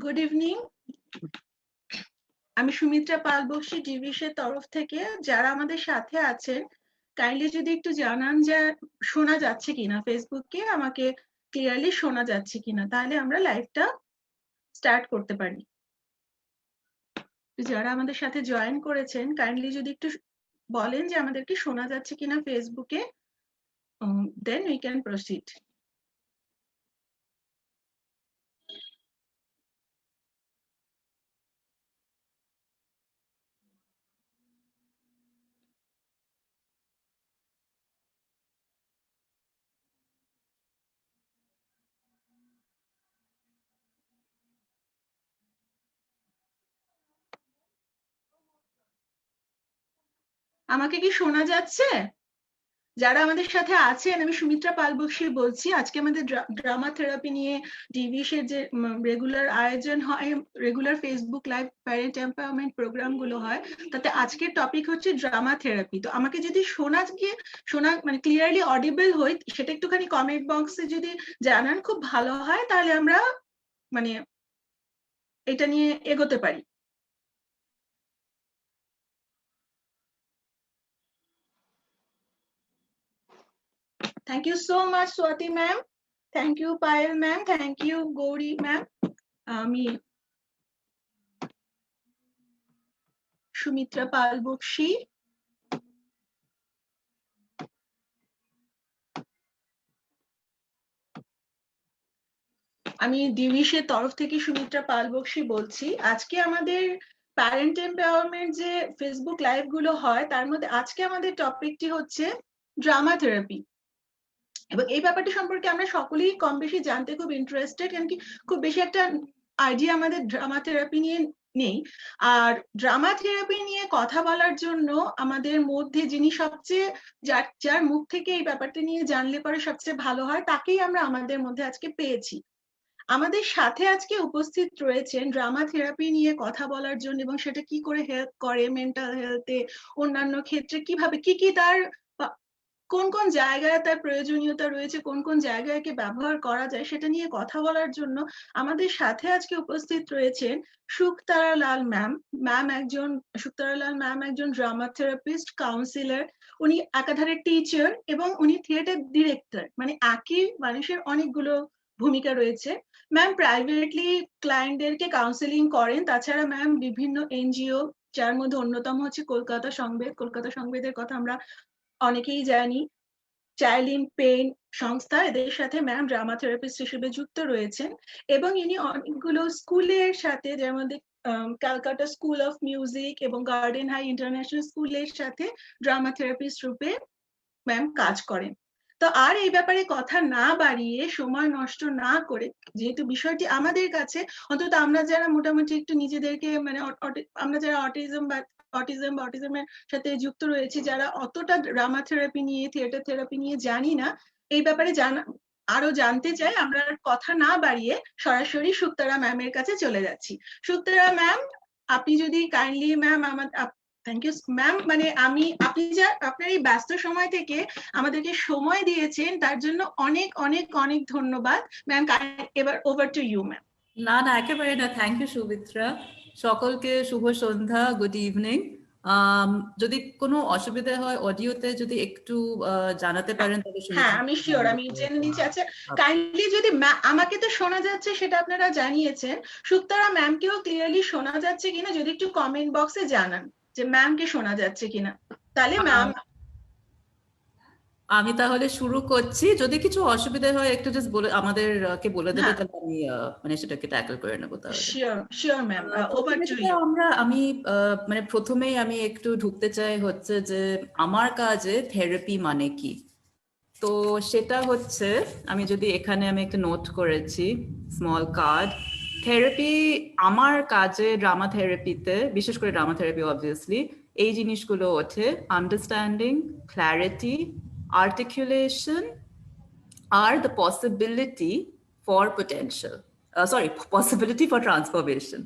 Good evening. আমি সুমিত্রা পাল বক্সী ডিভিসের তরফ থেকে যারা আমাদের সাথে আছেন কাইন্ডলি যদি একটু জানান যে শোনা যাচ্ছে কিনা, ফেসবুকে আমাকে ক্লিয়ারলি শোনা যাচ্ছে কিনা, তাহলে আমরা লাইভটা স্টার্ট করতে পারি। যারা আমাদের সাথে জয়েন করেছেন কাইন্ডলি যদি একটু বলেন যে আমাদেরকে শোনা যাচ্ছে কিনা ফেসবুকে, দেন উই ক্যান প্রসিড। আমাকে কি শোনা যাচ্ছে? যারা আমাদের সাথে আছেন, আমি সুমিত্রা পাল বক্সী বলছি। আজকে আমাদের ড্রামা থেরাপি নিয়ে ডিভিসের যে রেগুলার আয়োজন হয়, regular Facebook live parent empowerment program গুলো হয়, তাতে আজকের টপিক হচ্ছে ড্রামা থেরাপি। তো আমাকে যদি শোনা মানে ক্লিয়ারলি অডিবল হয়, সেটা একটুখানি কমেন্ট বক্সে যদি জানান খুব ভালো হয়, তাহলে আমরা মানে এটা নিয়ে এগোতে পারি। Thank you so much, Swati ma'am. Thank you, Payal ma'am. Thank you, Gauri ma'am. আমি সুমিত্রা পাল বক্সী। আমি ডিভিসের তরফ থেকে সুমিত্রা পাল বক্সী বলছি। আজকে আমাদের প্যারেন্ট এম্পাওয়ারমেন্ট যে ফেসবুক লাইভ গুলো হয়, তার মধ্যে আজকে আমাদের টপিকটি হচ্ছে ড্রামা থেরাপি। এবং এই ব্যাপারটি সম্পর্কে আমরা সকলেই কম বেশি জানতে খুব ইন্টারেস্টেড, কারণ কি খুব বেশি একটা আইডিয়া আমাদের ড্রামা থেরাপি নিয়ে নেই। আর ড্রামা থেরাপি নিয়ে কথা বলার জন্য আমাদের মধ্যে যিনি সবচেয়ে যার মুখ থেকে এই ব্যাপারটা নিয়ে জানলে পরে সবচেয়ে ভালো হয়, তাকেই আমরা আমাদের মধ্যে আজকে পেয়েছি। আমাদের সাথে আজকে উপস্থিত রয়েছেন ড্রামা থেরাপি নিয়ে কথা বলার জন্য, এবং সেটা কি করে হেল্প করে মেন্টাল হেলথে, অন্যান্য ক্ষেত্রে কিভাবে কি তার কোন কোন জায়গায় তার প্রয়োজনীয়তা রয়েছে, কোন কোন জায়গায় ব্যবহার করা যায়, সেটা নিয়ে কথা বলার জন্য আমাদের সাথে আজকে উপস্থিত রয়েছেন শুকতারা লাল ম্যাম। শুকতারা লাল ম্যাম একজন ড্রামা থেরাপিস্ট, কাউন্সিলর, উনি একাধারে টিচার এবং উনি থিয়েটার ডিরেক্টর। মানে একই মানুষের অনেকগুলো ভূমিকা রয়েছে। ম্যাম প্রাইভেটলি ক্লায়েন্টদেরকে কাউন্সেলিং করেন। তাছাড়া ম্যাম বিভিন্ন এনজিও, যার মধ্যে অন্যতম হচ্ছে কলকাতা সংবেদের কথা আমরা অনেকেই জানি, চাইল্ড ইন পেইন সংস্থা, এদের সাথে ম্যাম ড্রামা থেরাপিস্ট হিসেবে যুক্ত রয়েছেন। এবং ইনি অনেকগুলো স্কুলের সাথে, যের মধ্যে ক্যালকাটা স্কুল অফ মিউজিক এবং গার্ডেন হাই ইন্টারন্যাশনাল স্কুলের সাথে ড্রামা থেরাপিস্ট রূপে ম্যাম কাজ করেন। তো আর এই ব্যাপারে কথা না বাড়িয়ে, সময় নষ্ট না করে, যেহেতু বিষয়টি আমাদের কাছে, অন্তত আমরা যারা মোটামুটি একটু নিজেদেরকে মানে আমরা যারা অটিজমের সাথে যুক্ত রয়েছি, যারা অতটা ড্রামা থেরাপি নিয়ে, থিয়েটার থেরাপি নিয়ে জানি না, এই ব্যাপারে আরো জানতে চাই। আমরা কথা না বাড়িয়ে সরাসরি শুকতারা ম্যামের কাছে চলে যাচ্ছি। শুকতারা ম্যাম, আপনি যদি kindly ma'am thank you ma'am. মানে আপনার এই ব্যস্ত সময় থেকে আমাদেরকে সময় দিয়েছেন, তার জন্য অনেক অনেক অনেক ধন্যবাদ ম্যাম। এবার ওভার টু ইউ ম্যাম। না একেবারে না, থ্যাংক ইউ সুমিত্রা। সকলকে শুভ সন্ধ্যা, গুড ইভিনিং। যদি কোনো অসুবিধা হয় অডিওতে যদি একটু জানাতে পারেন তাহলে। হ্যাঁ, আমি শিওর, আমি জেনে নিচ্ছি। আচ্ছা, কাইন্ডলি যদি আমাকে তো শোনা যাচ্ছে সেটা আপনারা জানিয়েছেন, শুকতারা ম্যামকেও ক্লিয়ারলি শোনা যাচ্ছে কিনা যদি একটু কমেন্ট বক্সে জানান যে ম্যামকে শোনা যাচ্ছে কিনা, তাহলে ম্যাম। আমি তাহলে শুরু করছি। যদি কিছু অসুবিধা হয় একটু জাস্ট আমাদেরকে বলে দেবে, তাহলে আমি মানে সেটাকে ট্যাকল করে নেবো। তাহলে sure ma'am, over to you. আমি মানে প্রথমেই আমি একটু ঢুকতে চাই হচ্ছে যে আমার কাজে থেরাপি মানে কি। তো সেটা হচ্ছে, আমি যদি এখানে আমি একটা নোট করেছি স্মল কার্ড। থেরাপি আমার কাজে, ড্রামা থেরাপিতে, বিশেষ করে ড্রামা থেরাপি অবভিয়াসলি এই জিনিসগুলো ওঠে: understanding, clarity, articulation, are the possibility for potential, possibility for transformation.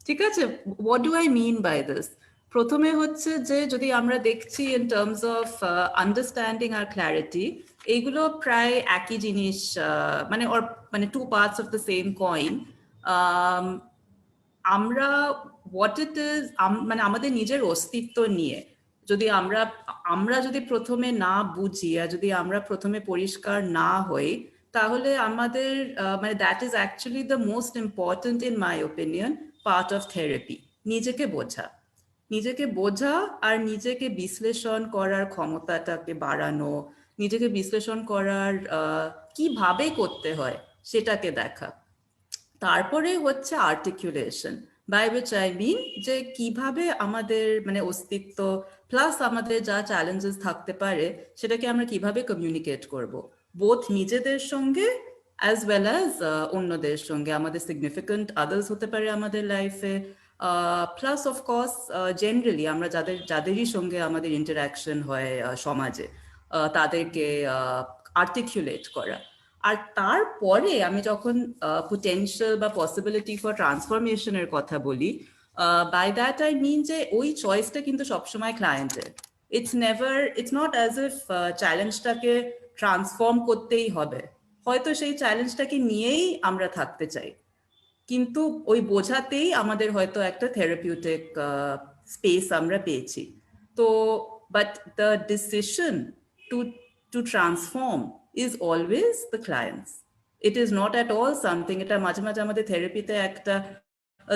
ঠিক আছে? What do I mean by this? প্রথমে হচ্ছে যে যদি আমরা দেখছি in terms of understanding R clarity, এইগুলো প্রায় একই জিনিস, মানে two parts of the same coin. আমরা হোয়াট ইট ইজ, মানে আমাদের নিজের অস্তিত্ব নিয়ে যদি আমরা যদি প্রথমে না বুঝি আর যদি আমরা প্রথমে পরিষ্কার না হই, তাহলে আমাদের মানে that is actually the most important in my opinion part of therapy. নিজেকে বোঝা আর নিজেকে বিশ্লেষণ করার ক্ষমতাটাকে বাড়ানো, নিজেকে বিশ্লেষণ করার কিভাবে করতে হয় সেটাকে দেখা। তারপরে হচ্ছে articulation, by which I mean যে কিভাবে আমাদের মানে অস্তিত্ব প্লাস আমাদের যা চ্যালেঞ্জেস থাকতে পারে সেটাকে আমরা কিভাবে কমিউনিকেট করব, বোথ নিজেদের সঙ্গে অ্যাজ ওয়েল অ্যাজ অন্যদের সঙ্গে, আমাদের সিগনিফিকেন্ট আদার্স হতে পারে আমাদের লাইফে, প্লাস অফকোর্স জেনারেলি আমরা যাদেরই সঙ্গে আমাদের ইন্টারাকশন হয় সমাজে, তাদেরকে আর্টিকুলেট করা। আর তারপরে আমি যখন পোটেনশিয়াল বা পসিবিলিটি ফর ট্রান্সফরমেশনের কথা বলি, বাই দ্যাট আই মিন যে ওই চয়েসটা কিন্তু সবসময় ক্লায়েন্টের। ইটস নট অ্যাজ ইফ চ্যালেঞ্জটাকে ট্রান্সফর্ম করতেই হবে, হয়তো সেই চ্যালেঞ্জটাকে নিয়েই আমরা থাকতে চাই, কিন্তু ওই বোঝাতেই আমাদের হয়তো একটা থেরাপিউটিক স্পেস আমরা পেয়েছি। তো but the decision to transform is always the clients. It is not at all something, এটা মাঝে মাঝে আমাদের থেরাপিতে একটা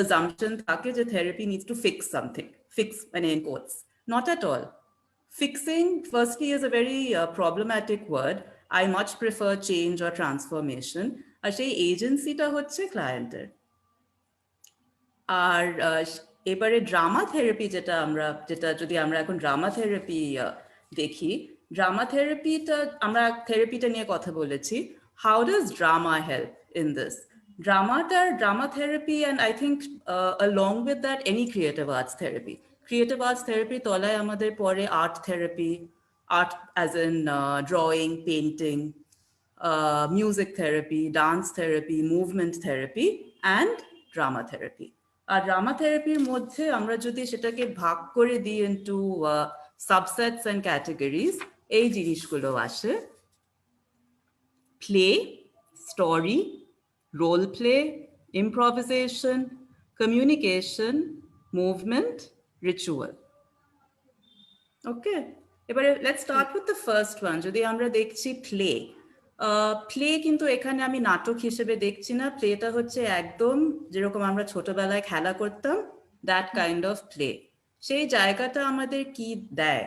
assumption থাকে যে therapy needs to fix something. Fix মানে in quotes. Not at all. Fixing firstly is a very problematic word. I much prefer change or transformation. আর সেই এজেন্সিটা হচ্ছে ক্লায়েন্টের। আর এবারে ড্রামা থেরাপি যেটা যদি আমরা এখন ড্রামা থেরাপি দেখি, ড্রামা থেরাপিটা আমরা থেরাপিটা নিয়ে কথা বলেছি, how does drama help in this? Drama therapy and I think along with that any creative arts therapy. Creative arts therapy তলায় আমাদের পরে art therapy, art as in drawing, painting, music therapy, dance therapy, movement therapy and drama therapy. আর drama থেরাপির মধ্যে আমরা যদি সেটাকে ভাগ করে দিই ইনটু সাবসেটস অ্যান্ড ক্যাটাগরিজ, এই জিনিসগুলো আসে: play, story, role play, improvisation, communication, movement, ritual. Okay, এবারে let's start with the first one. যদি আমরা দেখছি প্লে, প্লে কিন্তু এখানে আমি নাটক হিসেবে দেখছি না, প্লেটা হচ্ছে একদম যেরকম আমরা ছোটবেলায় খেলা করতাম, দ্যাট কাইন্ড অফ প্লে। সেই জায়গাটা আমাদের কি দেয়?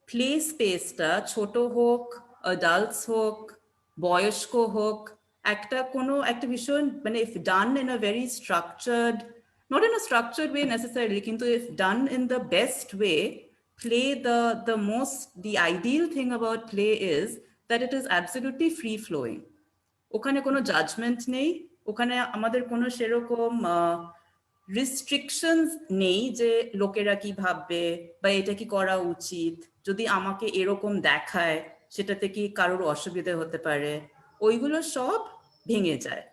প্লে স্পেসটা ছোট হোক, অ্যাডাল্টস হোক, বয়স্ক হোক, একটা ভীষণ মানে if done in a very structured, not in a structured way necessarily, কিন্তু if done in the best way, play the ideal thing about play is that it is absolutely free flowing. ওখানে কোনো judgement নেই, ওখানে আমাদের কোনো সেরকম রিস্ট্রিকশনস নেই যে লোকেরা কি ভাববে বা এটা কি করা উচিত, যদি আমাকে এরকম দেখায় সেটাতে কি কারোর অসুবিধা হতে পারে, ওইগুলো সব ভেঙে যায়।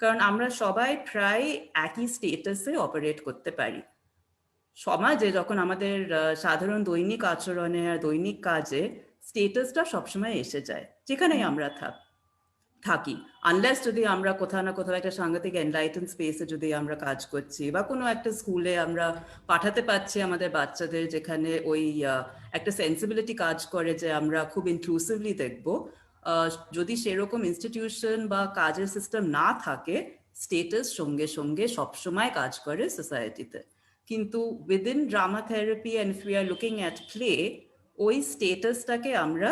কারণ আমরা সবাই প্রায় একই স্টেটাসে অপারেট করতে পারি সমাজে। যখন আমাদের সাধারণ দৈনিক আচরণে আর দৈনিক কাজে স্টেটাসটা সবসময় এসে যায় যেখানেই আমরা থাকি, আনলেস যদি আমরা কোথাও না কোথাও একটা সাংঘাতিক এনলাইটেন স্পেসে যদি আমরা কাজ করছি বা কোনো একটা স্কুলে আমরা পাঠাতে পারছি আমাদের বাচ্চাদের, যেখানে ওই একটা সেন্সিবিলিটি কাজ করে যে আমরা খুব ইনক্লুসিভলি দেখবো। যদি সেরকম ইনস্টিটিউশন বা কাজের সিস্টেম না থাকে, স্টেটাস সঙ্গে সঙ্গে সবসময় কাজ করে সোসাইটিতে। কিন্তু within drama therapy and if we are looking at play, ওই স্টেটাসটাকে আমরা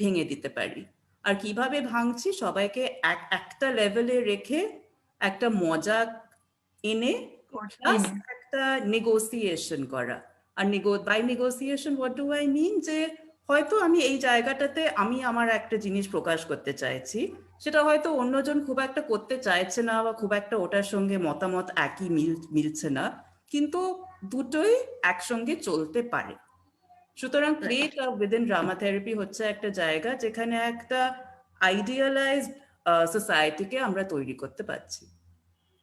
ভেঙে দিতে পারি। আর কিভাবে ভাঙছি? সবাইকে একটা লেভেলে রেখে একটা মজা এনে প্লাস একটা নেগোসিয়েশন করা। আর by negotiation what do I mean, যে হয়তো আমি এই জায়গাটাতে আমি আমার একটা জিনিস প্রকাশ করতে চাইছি, সেটা হয়তো অন্যজন খুব একটা করতে চাইছে না বা খুব একটা ওটার সঙ্গে মতামত একই মিলছে না, কিন্তু দুটোই একসঙ্গে চলতে পারে। সুতরাং প্লেটা উইদিন ড্রামা থেরাপি হচ্ছে একটা জায়গা যেখানে একটা আইডিয়ালাইজড সোসাইটিকে আমরা তৈরি করতে পারছি।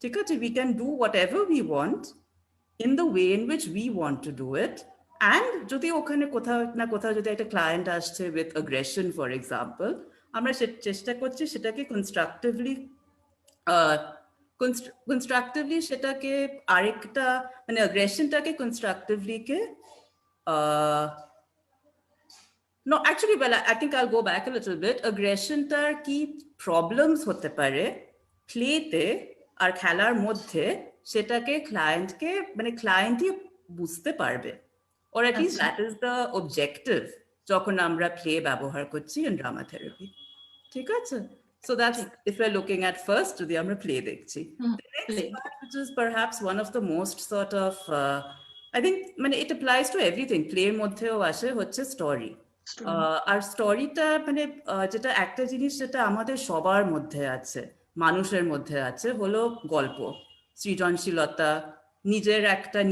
ঠিক আছে, we can do whatever we want in the way in which we want to do it. And যদি ওখানে কোথাও না কোথাও যদি একটা ক্লায়েন্ট আসছে with aggression for example, আমরা চেষ্টা করছি সেটাকে কনস্ট্রাকটিভলি কনস্ট্রাকটিভলি সেটাকে আরেকটা মানে অ্যাগ্রেশনটাকে constructively K no actually well I think I'll go back a little bit aggressionটার কি প্রবলেমস হতে পারে প্লেতে আর খেলার মধ্যে সেটাকে ক্লায়েন্টকে মানে ক্লায়েন্টই বুঝতে পারবে or at least that is the objective যখন আমরা প্লে ব্যবহার করছি in drama therapy ঠিক আছে so that's if we're looking at first যদি আমরা প্লে দেখছি the next part which is perhaps one of the most sort of I think মানে it applies to everything play এর মধ্যেও আসে হচ্ছে স্টোরি আর স্টোরিটা মানে যেটা একটা জিনিস যেটা আমাদের সবার মধ্যে আছে মানুষের মধ্যে আছে হলো গল্প সৃজনশীলতা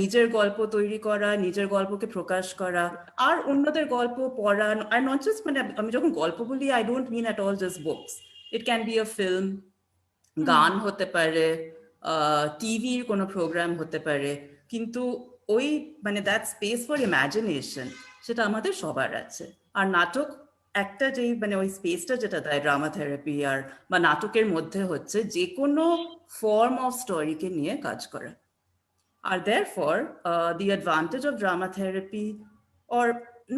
নিজের গল্প তৈরি করা নিজের গল্পকে প্রকাশ করা আর অন্যদের গল্প পড়া আর নট জাস্ট মানে আমি যখন গল্প বলি I don't mean at all just books it can be a film গান হতে পারে টিভির কোনো প্রোগ্রাম হতে পারে কিন্তু ওই মানে দ্যাট স্পেস ফর ইমাজিনেশন সেটা আমাদের সবার আছে আর নাটক একটা যেই মানে ওই স্পেসটা যেটা দেয় ড্রামা থেরাপি আর বা নাটকের মধ্যে হচ্ছে যে কোনো ফর্ম অফ স্টোরিকে নিয়ে কাজ করা আর therefore the advantage of drama therapy or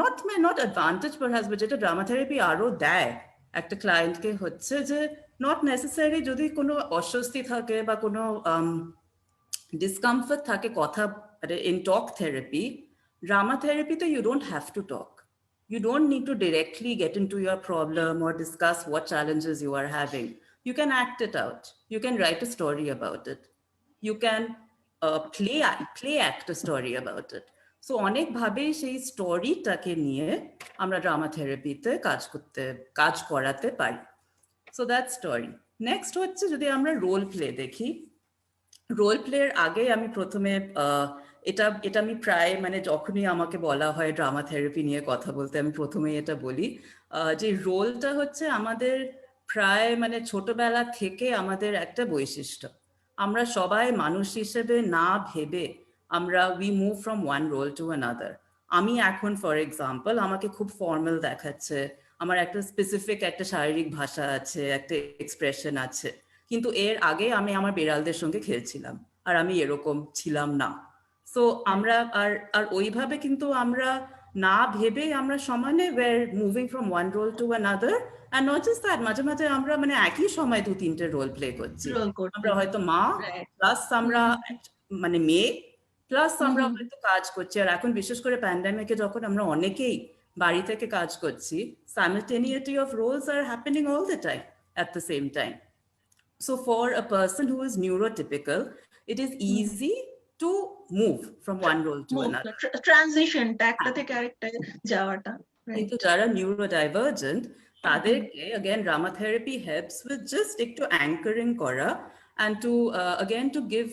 not advantage perhaps but যেটা drama therapy আরো দেয় একটা ক্লায়েন্টকে হচ্ছে যে not necessarily যদি কোনো অস্বস্তি থাকে বা কোনো discomfort থাকে কথা in talk therapy drama therapy তো you don't have to talk you don't need to directly get into your problem or discuss what challenges you are having you can act it out you can write a story about it you can play act a story about it so অনেক ভাবে সেই স্টোরিটাকে নিয়ে আমরা drama থেরাপিতে কাজ করাতে পারি so that story next হচ্ছে যদি আমরা রোল প্লে দেখি রোল প্লের আগে আমি প্রথমে এটা আমি প্রায় মানে যখনই আমাকে বলা হয় ড্রামা থেরাপি নিয়ে কথা বলতে আমি প্রথমেই এটা বলি যে রোলটা হচ্ছে আমাদের প্রায় মানে ছোটবেলা থেকে আমাদের একটা বৈশিষ্ট্য আমরা সবাই মানুষ হিসেবে না ভেবে আমরা we move from one role to another আমি এখন ফর এক্সাম্পল আমাকে খুব ফর্মাল দেখাচ্ছে আমার একটা স্পেসিফিক একটা শারীরিক ভাষা আছে একটা এক্সপ্রেশন আছে কিন্তু এর আগে আমি আমার বিড়ালদের সঙ্গে খেলছিলাম আর আমি এরকম ছিলাম না সো আমরা আর ওইভাবে কিন্তু আমরা না ভেবে আমরা সমানে we're moving from one role to another and not just that মাঝে মাঝে আমরা মানে একই সময় 2-3টে রোল প্লে করছি আমরা হয়তো মা প্লাস আমরা মানে মেয়ে প্লাস আমরা হয়তো কাজ করছি আর এখন বিশেষ করে প্যান্ডেমিকে যখন আমরা অনেকেই বাড়ি থেকে কাজ করছি simultaneity of roles are happening all the time at the same time so for a person who is neurotypical it is easy to move from one role to another transition একটা থেকে আরেকটা যাওয়াটা কিন্তু যারা neurodivergent তাদেরকে again drama therapy helps with just একটু anchoring করা and to again to give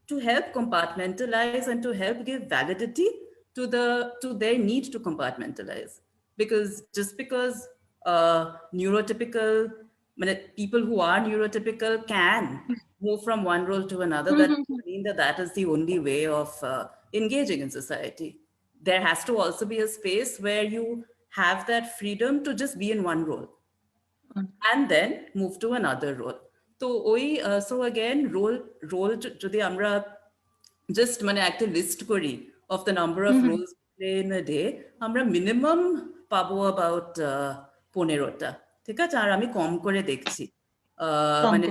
to help compartmentalize and to help give validity to their need to compartmentalize because just because neurotypical people who are neurotypical can move from one role to another that doesn't mean that is the only way of engaging in society there has to also be a space where you have that freedom to just be in one role and then move to another role so so again role যদি আমরা just মানে একটা list করি of the number of roles play in a day আমরা minimum পাবো about 15টা ঠিক আছে আর আমি কম করে দেখছি মানে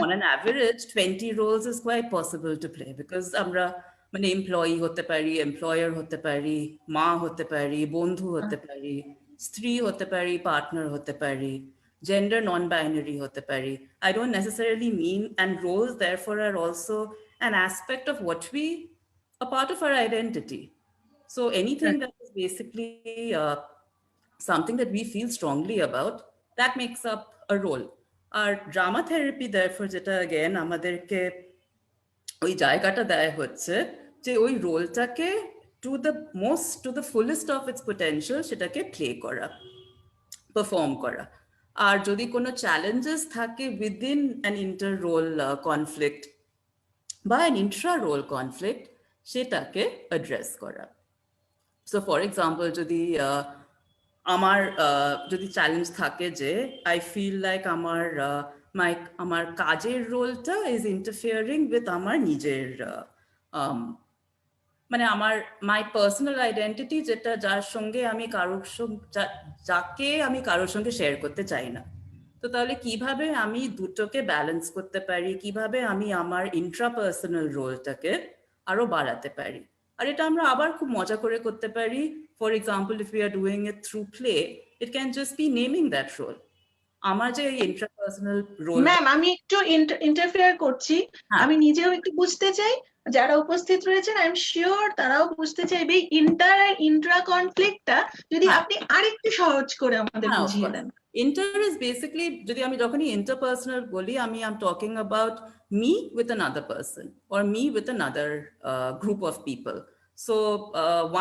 on an average 20 roles is quite possible to play because আমরা মানে এমপ্লয়ি হতে পারি এমপ্লয়ার হতে পারি মা হতে পারি বন্ধু হতে পারি স্ত্রী হতে পারি পার্টনার হতে পারি gender non-binary hote pari I don't necessarily mean and roles therefore are also an aspect of what we a part of our identity so anything that is basically something that we feel strongly about that makes up a role our drama therapy therefore jeta again amaderke ওই জায়গাটা দেয় হচ্ছে যে ওই রোলটাকে to the fullest of its potential সেটাকে play করা perform করা আর যদি কোনো চ্যালেঞ্জেস থাকে within an inter-role conflict বা an intra-role conflict সেটাকে অ্যাড্রেস করা সো ফর এক্সাম্পল যদি আমার যদি চ্যালেঞ্জ থাকে যে আই ফিল লাইক আমার আমার কাজের রোলটা ইজ ইন্টারফিয়ারিং উইথ আমার নিজের মানে আমার মাই পার্সোনাল আইডেন্টিটি, যেটা যার সঙ্গে আমি যাকে আমি কারোর সঙ্গে শেয়ার করতে চাই না। তো তাহলে কিভাবে আমি দুটোকে ব্যালেন্স করতে পারি, কিভাবে আমি আমার ইন্ট্রাপার্সোনাল রোলটাকে আরো বাড়াতে পারি। আর এটা আমরা আবার খুব মজা করে করতে পারি। For example, if we are doing it through play, it can just be naming that role. আমার যে এই ইন্ট্রাপার্সোনাল রোল। ম্যাম, আমি একটু ইন্টারফেয়ার করছি। হ্যাঁ। আমি নিজেও একটু বুঝতে চাই, যারা উপস্থিত রয়েছেন আই এম শিওর তারাও বুঝতে চাইবে এই ইন্টার আর ইন্ট্রা কনফ্লিক্টটা যদি হ্যাঁ। আপনি আরেকটু সহজ করে আমাদের হ্যাঁ, of বুঝিয়ে course. Then. Inter is basically, যদি আমি যখনই interpersonal বলি, I'm talking about me with another person or me with another group of people. So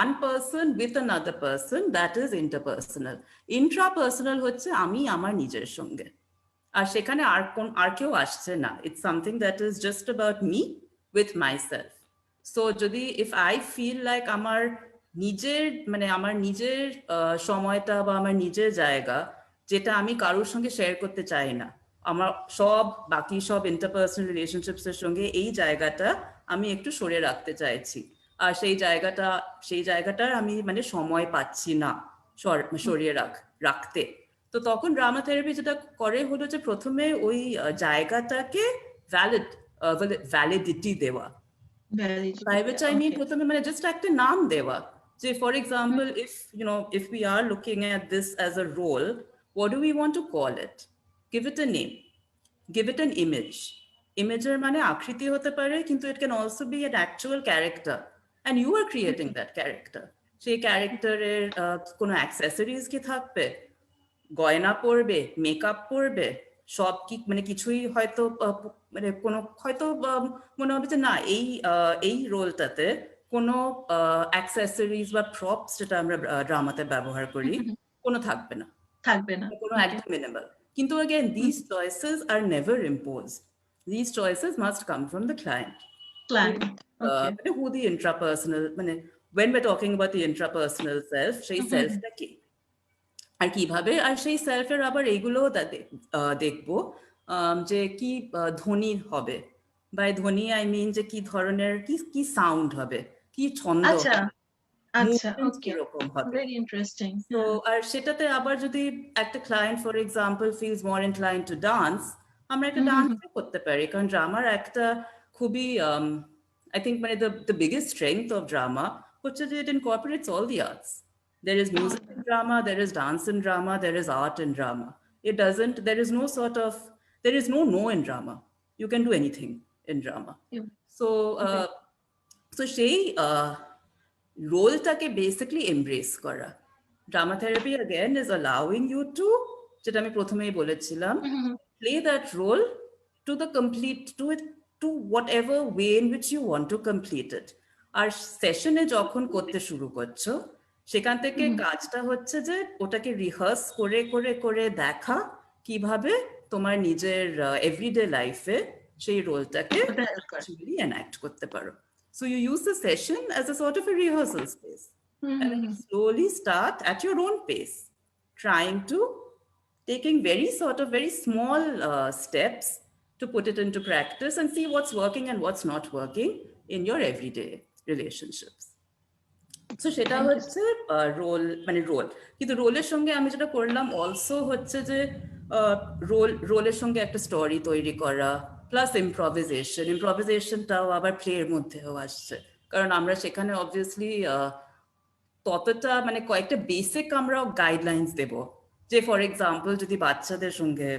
one person with another person, that is interpersonal. Intrapersonal হচ্ছে আমি আমার নিজের সঙ্গে, আর সেখানে আর কেউ আসছে না। It's something that is just about me with myself. So যদি if I feel like আমার নিজের সময়টা বা আমার নিজের জায়গা যেটা আমি কারোর সঙ্গে শেয়ার করতে চাই না, আমার বাকি সব ইন্টারপার্সোনাল রিলেশনশিপস এর সঙ্গে এই জায়গাটা আমি একটু সরিয়ে রাখতে চাইছি, আর সেই জায়গাটার আমি সময় পাচ্ছি না সরিয়ে রাখতে। তো তখন ড্রামা থেরাপি যেটা করে হলো যে প্রথমে ওই জায়গাটাকে ভ্যালিডিটি দেওয়া। By which I mean প্রথমে just একটা নাম দেওয়া, যে for example, if we are looking at this as a role, what do we want to call it? Give it a name, give it an image. Imageর আকৃতি হতে পারে, কিন্তু it can also be an actual character and you are creating that character. সেই ক্যারেক্টারের কোনো accessories কি থাকবে, গয়না পরবে, মেকআপ পরবে, সব কি কিছুই হয়তো কোনো হয়তো মনে হবে যে না এই রোলটাতে কোনো অ্যাক্সেসরিজ বা প্রপস যেটা আমরা ড্রামাতে ব্যবহার করি কোনো থাকবে না, কোনো একদম মিনিমাল। কিন্তু again, these choices are never imposed. These choices must come from the client. Who the intrapersonal, when we're talking about the intrapersonal self, সেই সেলফটা কি, আর কিভাবে, আর সেই সেলফের আবার এইগুলো দেখবো যে কি ধ্বনি হবে। বাই ধ্বনি আই মিন যে কি ধরনের কি সাউন্ড হবে, কি ছন্দ কিরকম হবে। তো আর সেটাতে আবার যদি একটা client for example feels more inclined to dance, আমরা একটা ডান্স করতে পারি, কারণ ড্রামার একটা খুবই I think the biggest strength of drama হচ্ছে যে it incorporates all the arts. There is music in drama, there is dance in drama, there is art in drama. There is no in drama. You can do anything in drama. So সেই রোলটাকে basically embrace করা। Drama therapy again is allowing you to, যেটা আমি প্রথমেই বলেছিলাম, play that role to whatever way in which you want to complete it. আর সেশনে যখন করতে শুরু করছো, সেখান থেকে কাজটা হচ্ছে যে ওটাকে রিহার্স করে করে করে দেখা কিভাবে তোমার নিজের এভরিডে লাইফে সেই রোলটাকে অ্যাকচুয়ালি এনঅ্যাক্ট করতে পারো। So you use the session as a sort of a rehearsal space, and then you slowly start at your own pace, trying to taking very small steps to put it into practice and see what's working and what's not working in your everyday relationships. So সেটা হচ্ছে role, role. কিন্তু রোলের সঙ্গে আমি যেটা করলাম also হচ্ছে যে রোলের সঙ্গে একটা স্টোরি তৈরি করা, প্লাস ইম্প্রোভাইজেশনটাও আবার প্লের মধ্যেও আসছে, কারণ আমরা সেখানে অবভিয়াসলি ততটা কয়েকটা বেসিক আমরা গাইডলাইন্স দেব। যে ফর এক্সাম্পল যদি বাচ্চাদের সঙ্গে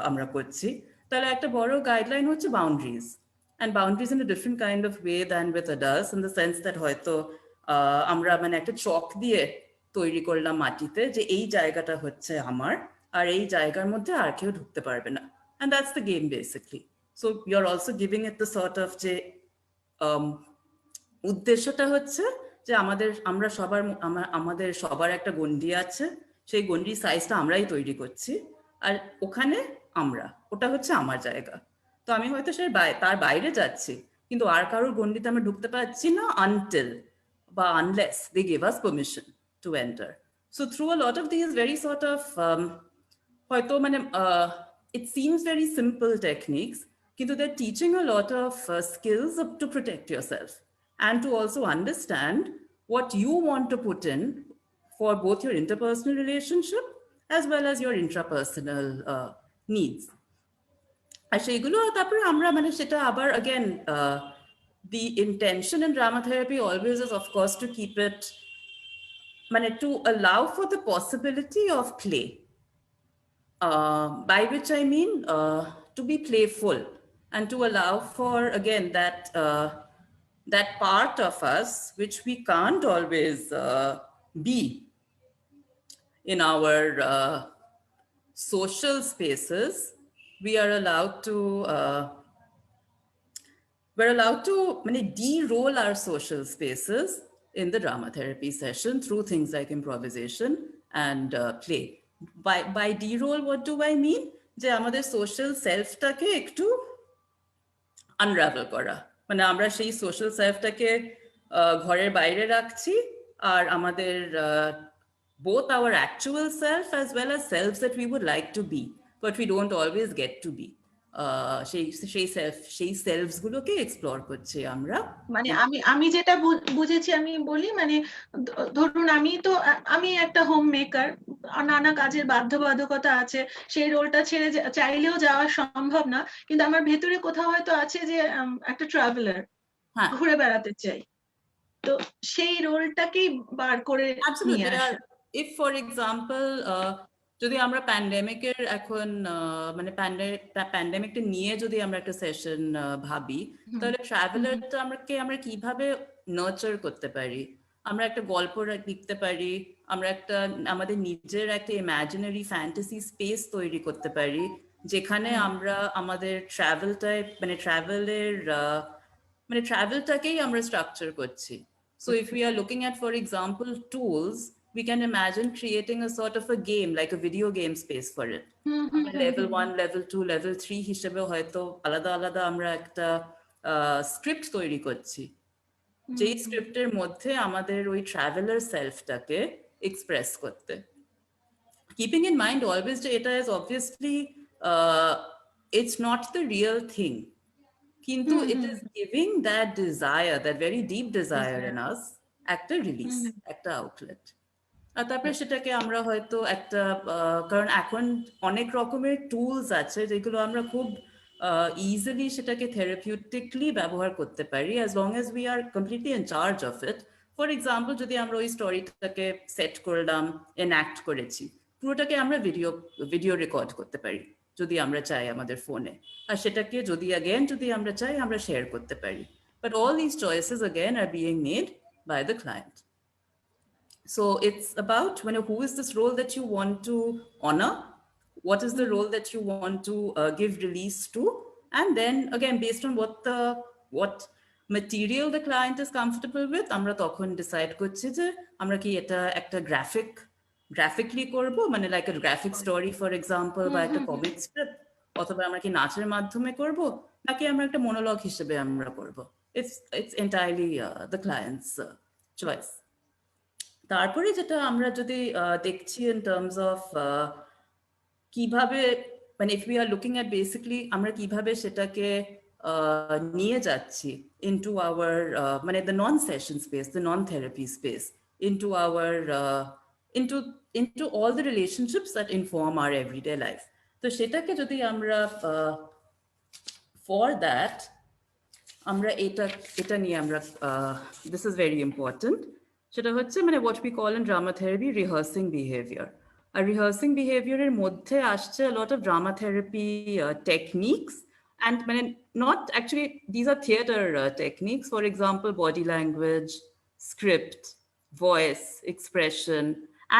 আমরা করছি, তাহলে একটা বড় গাইডলাইন হচ্ছে boundaries, and boundaries in a different kind of way than with adults, in the sense that হয়তো আমরা একটা চক দিয়ে তৈরি করলাম মাটিতে যে এই জায়গাটা হচ্ছে আমার, আর এই জায়গার মধ্যে আর কেউ ঢুকতে পারবে না, and that's the game basically. So you're also giving it the sort of যে উদ্দেশ্যটা হচ্ছে যে আমাদের সবার একটা গণ্ডি আছে, সেই গণ্ডির সাইজটা আমরাই তৈরি করছি, আর ওখানে ওটা হচ্ছে আমার জায়গা। তো আমি হয়তো তার বাইরে যাচ্ছি, কিন্তু আর কারোর গণ্ডিতে আমরা ঢুকতে পারছি না until বা unless they give us permission to enter. So through a lot of these very sort of হয়তো it seems very simple techniques, কিন্তু they're teaching a lot of skills to protect yourself and to also understand what you want to put in for both your interpersonal relationship as well as your intrapersonal needs. আর সেইগুলো তারপরে আমরা মানে সেটা আবার again the intention in drama therapy always is of course to keep it মানে to allow for the possibility of play, by which I mean to be playful and to allow for again that part of us which we can't always be in our social spaces. We are allowed to we're allowed to de-roll our social spaces in the drama therapy session through things like improvisation and play. By de-roll, what do I mean? যে আমাদের social self-টাকে একটু unravel করা, মানে আমরা সেই social self-টাকে ঘরের বাইরে রাখছি আর আমাদের both our actual self as well as selves that we would like to be but we don't always get to be, সেই সেলফস গুলোকে এক্সপ্লোর করছি আমরা। মানে আমি যেটা বুঝেছি আমি বলি, মানে ধরুন আমি একটা হোম মেকার, নানা কাজের বাধ্যবাধকতা আছে, সেই রোলটা ছেড়ে চাইলেও যাওয়া সম্ভব না, কিন্তু আমার ভেতরে কোথাও হয়তো আছে যে একটা ট্রাভেলার, ঘুরে বেড়াতে চাই, তো সেই রোলটাকেই বার করে নিয়ে আসা। If for example যদি আমরা প্যান্ডেমিকের এখন মানে প্যান্ডেমিকটা নিয়ে যদি আমরা একটা সেশন ভাবি, তাহলে ট্রাভেলারটা আমরা কিভাবে নার্চার করতে পারি? আমরা একটা গল্প লিখতে পারি, আমরা আমাদের নিজের একটা ইমাজিনারি ফ্যান্টাসি স্পেস তৈরি করতে পারি যেখানে আমরা আমাদের ট্রাভেলটাকেই আমরা স্ট্রাকচার করছি। So if we are looking at, for example, tools, we can imagine creating a sort of a game, like a video game space for it. Level 1, level 2, level 3 হিসেবে হয়তো আলাদা আলাদা আমরা একটা স্ক্রিপ্ট তৈরি করছি, যেই স্ক্রিপ্টের মধ্যে আমাদের ওই ট্রাভেলার সেলফটাকে এক্সপ্রেস করতে, keeping in mind always যে এটা is obviously it's not the real thing, কিন্তু it is giving that desire, that very deep desire in us একটা রিলিজ, একটা আউটলেট। আর তারপরে সেটাকে আমরা হয়তো একটা কারণ এখন অনেক রকমের টুলস আছে যেগুলো আমরা খুব ইজিলি সেটাকে থেরাপিউটিকলি ব্যবহার করতে পারি as long as we are completely in charge of it. For example যদি আমরা ওই স্টোরিটাকে সেট করলাম, এনঅ্যাক্ট করেছি, পুরোটাকে আমরা ভিডিও রেকর্ড করতে পারি যদি আমরা চাই আমাদের ফোনে, আর সেটাকে যদি আমরা চাই আমরা শেয়ার করতে পারি। But all these choices again are being made by the client. So it's about who is this role that you want to honor, what is the role that you want to give release to, and then again based on what material the client is comfortable with, আমরা তখন decide করছি যে আমরা কি এটা একটা গ্রাফিকলি করব, মানে like a graphic story for example, বা একটা কমিক স্ট্রিপ, অথবা আমরা কি নাচের মাধ্যমে করব, নাকি আমরা একটা মনোলগ হিসেবে আমরা করব। It's entirely the client's choice. তারপরে যেটা আমরা যদি দেখছি in terms of কিভাবে, মানে if we are looking at basically আমরা কিভাবে সেটাকে নিয়ে যাচ্ছি into our মানে the non-session space, the non-therapy space, into our into all the relationships that inform our everyday life. তো সেটাকে যদি আমরা for that আমরা এটা নিয়ে আমরা this is very important, সেটা হচ্ছে মানে what we call in drama therapy rehearsing behavior. R rehearsing behavior এর মধ্যে আসছে a lot of drama therapy techniques, and মানে not actually, these are theater techniques, for example body language, script, voice, expression,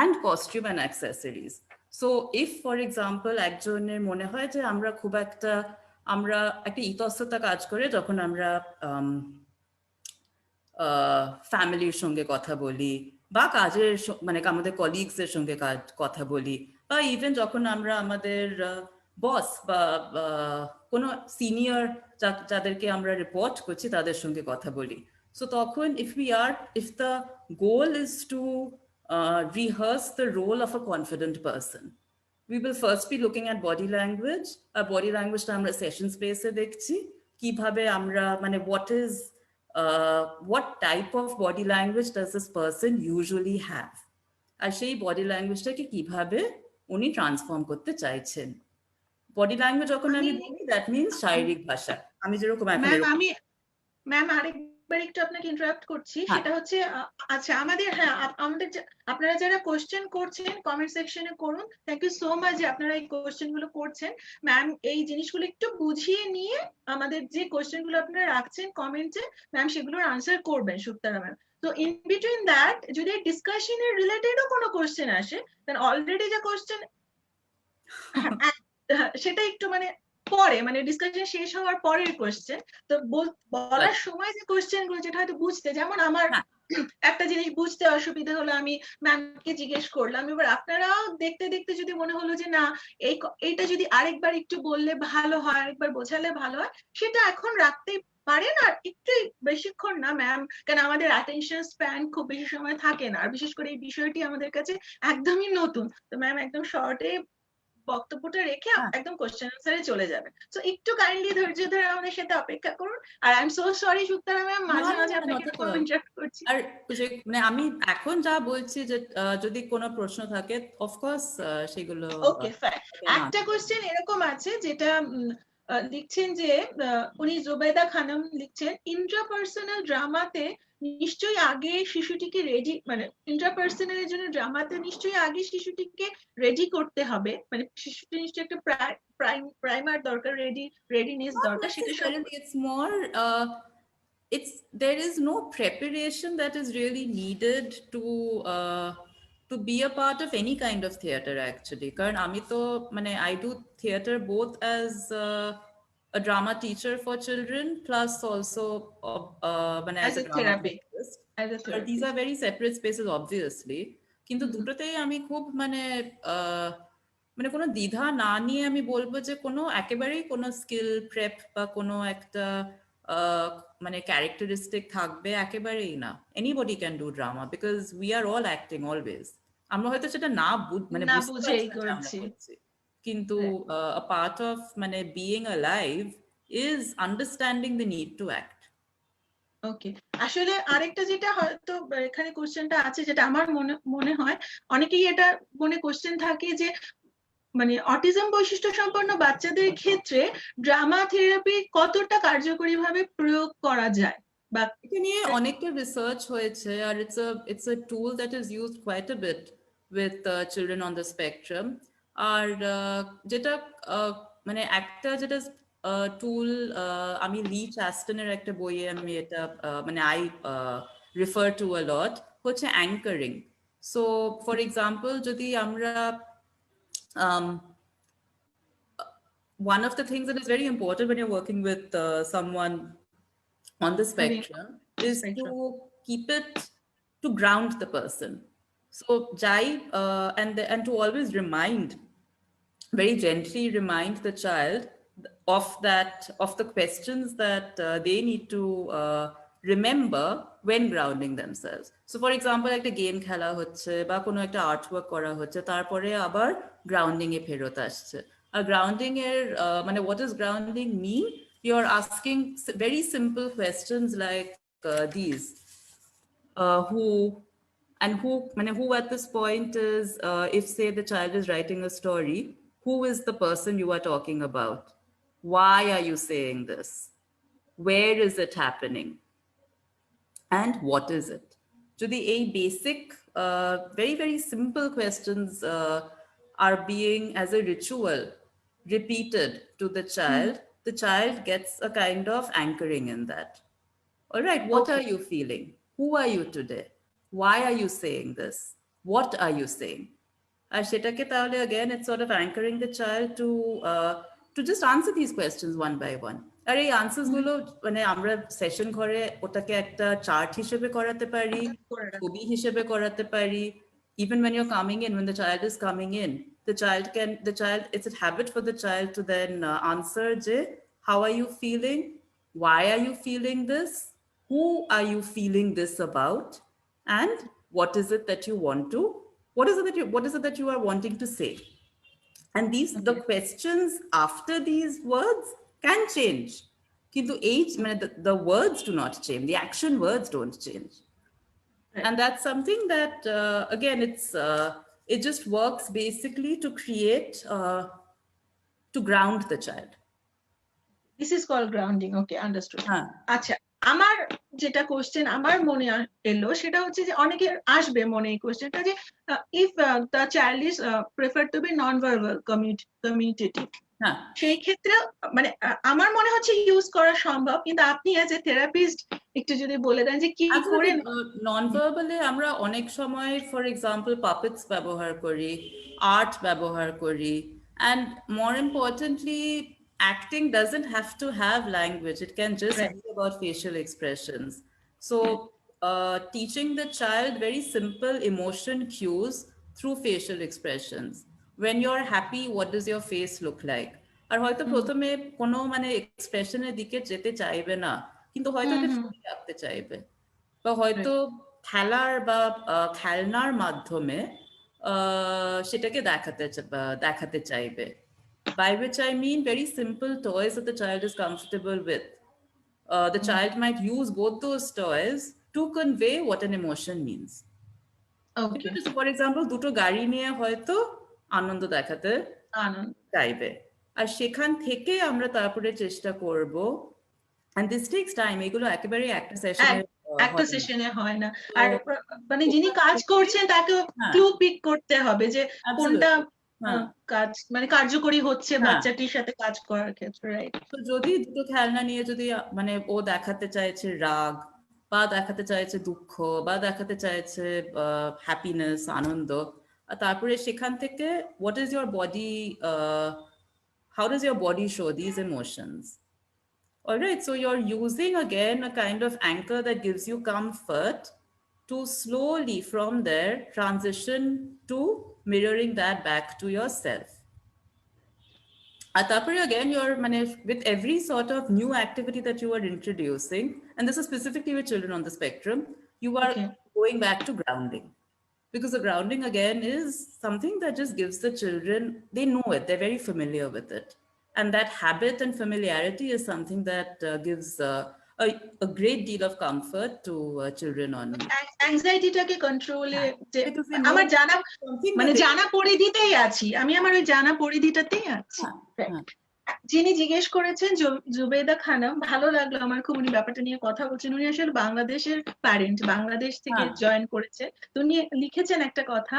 and costume and accessories. So if for example একজনের মনে হয় যে আমরা একটা ইতস্ততা কাজ করে যখন আমরা ফ্যামিলির সঙ্গে কথা বলি, বা কাজের মানে আমাদের কলিগসের সঙ্গে কথা বলি, বা ইভেন যখন আমরা আমাদের বস বা কোনো সিনিয়র যাদেরকে আমরা রিপোর্ট করছি তাদের সঙ্গে কথা বলি। সো তখন if the goal is to rehearse the role of a confident person, we will first be looking at body language. Body language টা আমরা session space এ দেখছি কিভাবে আমরা মানে what type of body language does this person usually have, আর সেই body languageটাকে কিভাবে উনি transform করতে চাইছেন। বডি ল্যাঙ্গুয়েজ যখন আমি বলি দ্যাট মিনস শারীরিক ভাষা। আমি যেরকম এখন ম্যাম আরেকবার একটু আপনাকে ইন্টারাপ্ট করছি, সেটা হচ্ছে আচ্ছা আমাদের আমাদের আপনারা যারা কোশ্চেন করছেন কমেন্ট সেকশনে করুন। থ্যাংক ইউ সো মাচ যে আপনারা এই কোশ্চেন গুলো করছেন। ম্যাম এই জিনিসগুলো একটু বুঝিয়ে নিয়ে আমাদের যে কোশ্চেন গুলো আপনারা রাখছেন কমেন্টে, ম্যাম সেগুলোর আনসার করবেন সুপ্তারা ম্যাম। তো ইন বিটুইন দ্যাট যদি ডিসকাশনের রিলেটেডও কোনো কোশ্চেন আসে, দেন অলরেডি যে কোশ্চেন সেটা একটু মানে পরে মানে ডিসকাশন শেষ হওয়ার পরের কোশ্চেন। তো বলার সময় যে কোশ্চেন গুলো যেটা হয়তো বুঝতে, যেমন আমার একটা জিনিস বুঝতে অসুবিধা হলো, আমি ম্যামকে জিজ্ঞেস করলাম, এবার আপনারাও দেখতে দেখতে যদি মনে হলো যে না এইটা যদি আরেকবার একটু বললে ভালো হয়, আরেকবার বোঝালে ভালো হয়, সেটা এখন রাখতেই পারেন। আর একটু বেশিক্ষণ না ম্যাম, কারণ আমাদের অ্যাটেনশন স্প্যান খুব বেশি সময় থাকে না, আর বিশেষ করে এই বিষয়টি আমাদের কাছে একদমই নতুন। তো ম্যাম একদম শর্টে বক্তব্যটা রেখে একদম কোশ্চেন আনসারে চলে যাবেন। সো একটু কাইন্ডলি ধৈর্য ধরে আমাদের সাথে অপেক্ষা করুন। আর I am so sorry Suptara ma'am, মাঝে মাঝে আপনাকে ইন্টারাপ্ট করছি। আর মানে আমি এখন যা বলছি যে যদি কোনো প্রশ্ন থাকে অফকোর্স সেগুলো। Okay fine. একটা কোশ্চেন এরকম আছে যেটা লিখছেন যে উনি জুবেদা খানম লিখছেন, ইন্ট্রাপার্সোনাল ড্রামাতে নিশ্চয়ই আগে শিশুটিকে রেডি, মানে ইন্ট্রাপার্সোনালের জন্য ড্রামাতে নিশ্চয়ই আগে শিশুটিকে রেডি করতে হবে, মানে শিশুটি নিশ্চয়ই একটা প্রাইমার দরকার, রেডিনেস দরকার। সেটা it's more there is no preparation that is really needed to be a part of any kind of theater actually. কারণ আমি তো মানে I do theater both as a drama teacher for children plus also as a drama therapist. These are very separate spaces obviously, কিন্তু দুটোতেই আমি খুব মানে কোনো দ্বিধা না নিয়ে আমি বলবো যে কোনো একেবারেই কোনো স্কিল প্রেপ বা কোনো একটা মানে ক্যারেক্টারিস্টিক থাকবে একেবারেই না। Anybody can do drama because we are all acting always. আমরা হয়তো সেটা না মানে বুঝেই করছি, কিন্তু a part of মানে being alive is understanding the need to act. ওকে, আসলে আরেকটা যেটা হয়তো এখানে কোশ্চেনটা আছে, যেটা আমার মনে হয় অনেকেই এটা মনে কোশ্চেন থাকে যে মানে অটিজম বৈশিষ্ট্য সম্পন্ন বাচ্চাদের ক্ষেত্রে ড্রামা থেরাপি কতটা কার্যকরীভাবে প্রয়োগ করা যায়, বা এটা নিয়ে অনেকটা রিসার্চ হয়েছে, আর it's a tool that is used quite a bit with children on the spectrum. আর যেটা মানে একটা যেটা টুল আমি লি চ্যাস্টনের একটা বইয়ে আমি এটা মানে I refer to a lot হচ্ছে অ্যাঙ্কারিং। সো ফর এক্সাম্পল যদি আমরা one of the things that is very important when you're working with someone on the spectrum is to keep it, to ground the person. So Jai and to always remind, very gently remind the child of the questions that they need to remember when grounding themselves. So for example একটা game খেলা হচ্ছে বা কোনো একটা artwork করা হচ্ছে, তারপরে আবার গ্রাউন্ডিং এ ফেরত আসছে। আর গ্রাউন্ডিং এর মানে what does grounding mean? You're asking very simple questions like these. Who at this point is, if say the child is writing a story, who is the person you are talking about? Why are you saying this? Where is it happening? And what is it? Jodi ei basic, very, very simple questions are being as a ritual repeated to the child, the child gets a kind of anchoring in that. All right, what are you feeling? Who are you today? Why are you saying this? What are you saying? আর সেটাকে তাহলে again it's sort of anchoring the child to just answer these questions one by one. আর এই answers গুলো মানে আমরা session ঘরে ওটাকে একটা chart হিসেবে করাতে পারি, ছবি হিসেবে করাতে পারি। Even when you're coming in, when the child is coming in, it's a habit for the child to then answer je, how are you feeling? Why are you feeling this? Who are you feeling this about? And what is it that you want to, what is it that you are wanting to say? and the questions after these words can change, কিন্তু এই মানে the words do not change, the action words don't change. And that's something that again it just works basically to create to ground the child. This is called grounding. Okay, understood. হ্যাঁ আচ্ছা, আমার যেটা question আমার মনে এলো সেটা হচ্ছে যে অনেকের আসবে মনে এই কোশ্চেনটা যে if the child is prefer to be non verbal communicative, হ্যাঁ সেই ক্ষেত্রে মানে আমার মনে হচ্ছে ইউজ করা সম্ভব, কিন্তু আপনি অ্যাজ এ থেরাপিস্ট একটু যদি বলে দেন যে কি করে। নন ভার্বালে আমরা অনেক সময় ফর এক্সাম্পল পাপেটস ব্যবহার করি, আর্ট ব্যবহার করি, and more importantly acting doesn't have to have language, it can just Right. be about facial expressions. So teaching the child very simple emotion cues through facial expressions. When you're happy, what does your face look like? আর হয়তো প্রথমে কোনো মানে এক্সপ্রেশনের দিকে যেতে চাইবে না, কিন্তু হয়তো একটা ছবি আঁকতে চাইবে, বা হয়তো খেলার বা খেলনার মাধ্যমে সেটাকে দেখাতে চাইবে, by which I mean very simple toys that the child is comfortable with. The child might use both those toys to convey what an emotion means. Okay, for example দুটো গাড়ি নিয়ে হয়তো আনন্দ দেখাতে চাইবে, আর সেখান থেকে আমরা তারপরে চেষ্টা করব, and this takes time, এগুলো একেবারে একটা সেশনে হয় না। আর মানে যিনি কাজ করছেন তাকে ক্লু পিক করতে হবে যে কোনটা কাজ মানে কার্যকরী হচ্ছে বাচ্চাটির সাথে কাজ করার ক্ষেত্রে, রাইট? তো যদি দুটো খেলনা নিয়ে যদি মানে ও দেখাতে চাইছে রাগ, বা দেখাতে চাইছে দুঃখ, বা দেখাতে চাইছে হ্যাপিনেস, আনন্দ, আর তারপরে সেখান থেকে what is your body, how does your body show these emotions? All right, so you're using again a kind of anchor that gives you comfort to slowly from there transition to mirroring that back to yourself. Atapari again, you're with every sort of new activity that you are introducing, and this is specifically with children on the spectrum, you are going back to grounding. Because the grounding again is something that just gives the children, they know it, they're very familiar with it. And that habit and familiarity is something that gives a great deal of comfort to children on অ্যাংজাইটিটাকে কন্ট্রোলে আমার জানা পরিধিতেই আছি, আমি আমার ওই জানা পরিধিটাতেই আছি। যিনি জিজ্ঞেস করেছেন জুবেদা খানম, ভালো লাগলো আমার খুব, উনি ব্যাপারটা নিয়ে কথা বলছেন, উনি আসলে বাংলাদেশের প্যারেন্ট, বাংলাদেশ থেকে জয়েন করেছে। তো উনি লিখেছেন একটা কথা,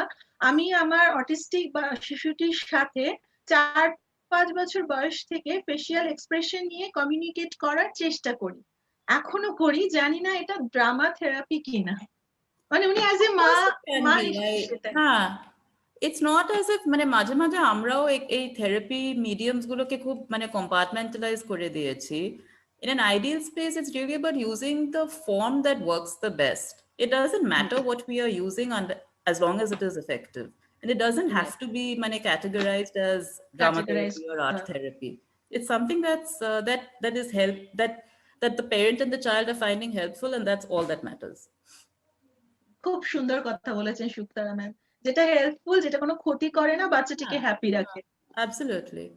আমি আমার অটিস্টিক বা শিশুটির সাথে 4-5 বছর বয়স থেকে ফেসিয়াল এক্সপ্রেশন নিয়ে কমিউনিকেট করার চেষ্টা করি, এখনো করি, জানি না এটা ড্রামা থেরাপি কিনা। মানে উনি অ্যাজ এ মা it's not as if মাঝে মাঝে আমরাও এই থেরাপি মিডিয়ামস গুলোকে খুব কম্পার্টমেন্টালাইজ করে দিয়েছি। In an ideal space, it's really about using the form that works the best. It doesn't matter what we are using as long as it is effective. And it doesn't have to be categorized as drama therapy or art therapy. It's something that is that the parent and the child are finding helpful, and that's all that matters. খুব সুন্দর কথা বলেছেন সুক্তারা ma'am, যেটা helpful, যেটা কোনো ক্ষতি করে না, বাচ্চাটিকে হ্যাপি রাখে। Absolutely.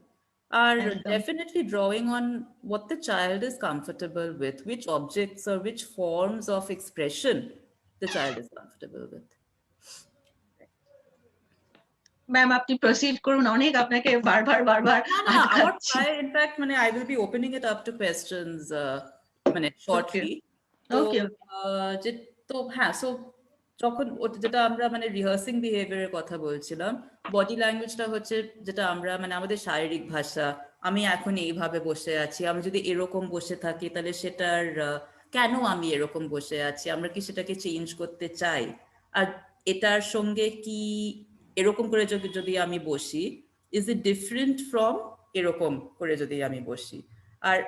Are definitely drawing on what the child is comfortable with, which objects or which forms of expression the child is comfortable with. Ma'am আপনি প্রসিড করুন, অনেক আপনাকে বারবার আটকাচ্ছি। In fact, I will be opening it up to questions shortly. তো হ্যাঁ, so যখন যেটা আমরা রিহার্সিং বিহেভিয়ারের কথা বলছিলাম, বডি ল্যাঙ্গুয়েজটা হচ্ছে যেটা আমরা আমাদের শারীরিক ভাষা, আমি এখন এইভাবে বসে আছি, আমি যদি এরকম বসে থাকি তাহলে সেটার কেন আমি এরকম বসে আছি, আমরা কি সেটাকে চেঞ্জ করতে চাই, আর এটার সঙ্গে কি এরকম করে যদি আমি বসি, ইজ ইট ডিফারেন্ট ফ্রম এরকম করে যদি আমি বসি, আর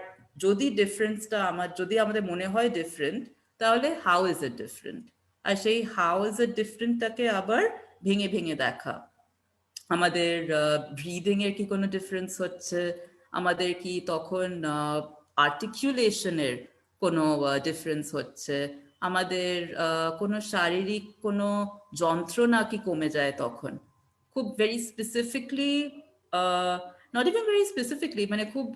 যদি ডিফারেন্সটা যদি আমাদের মনে হয় ডিফারেন্ট, তাহলে হাউ ইজ ইট ডিফারেন্ট, আর সেই হাউ ইজ ইট ডিফারেন্টটাকে আবার ভেঙে ভেঙে দেখা, আমাদের ব্রিদিং এর কি কোনো ডিফারেন্স হচ্ছে, আমাদের কি তখন আর্টিকুলেশনের কোনো ডিফারেন্স হচ্ছে, আমাদের কোনো শারীরিক কোনো যন্ত্রণা কি কমে যায় তখন, খুব very specifically not even very specifically, মানে খুব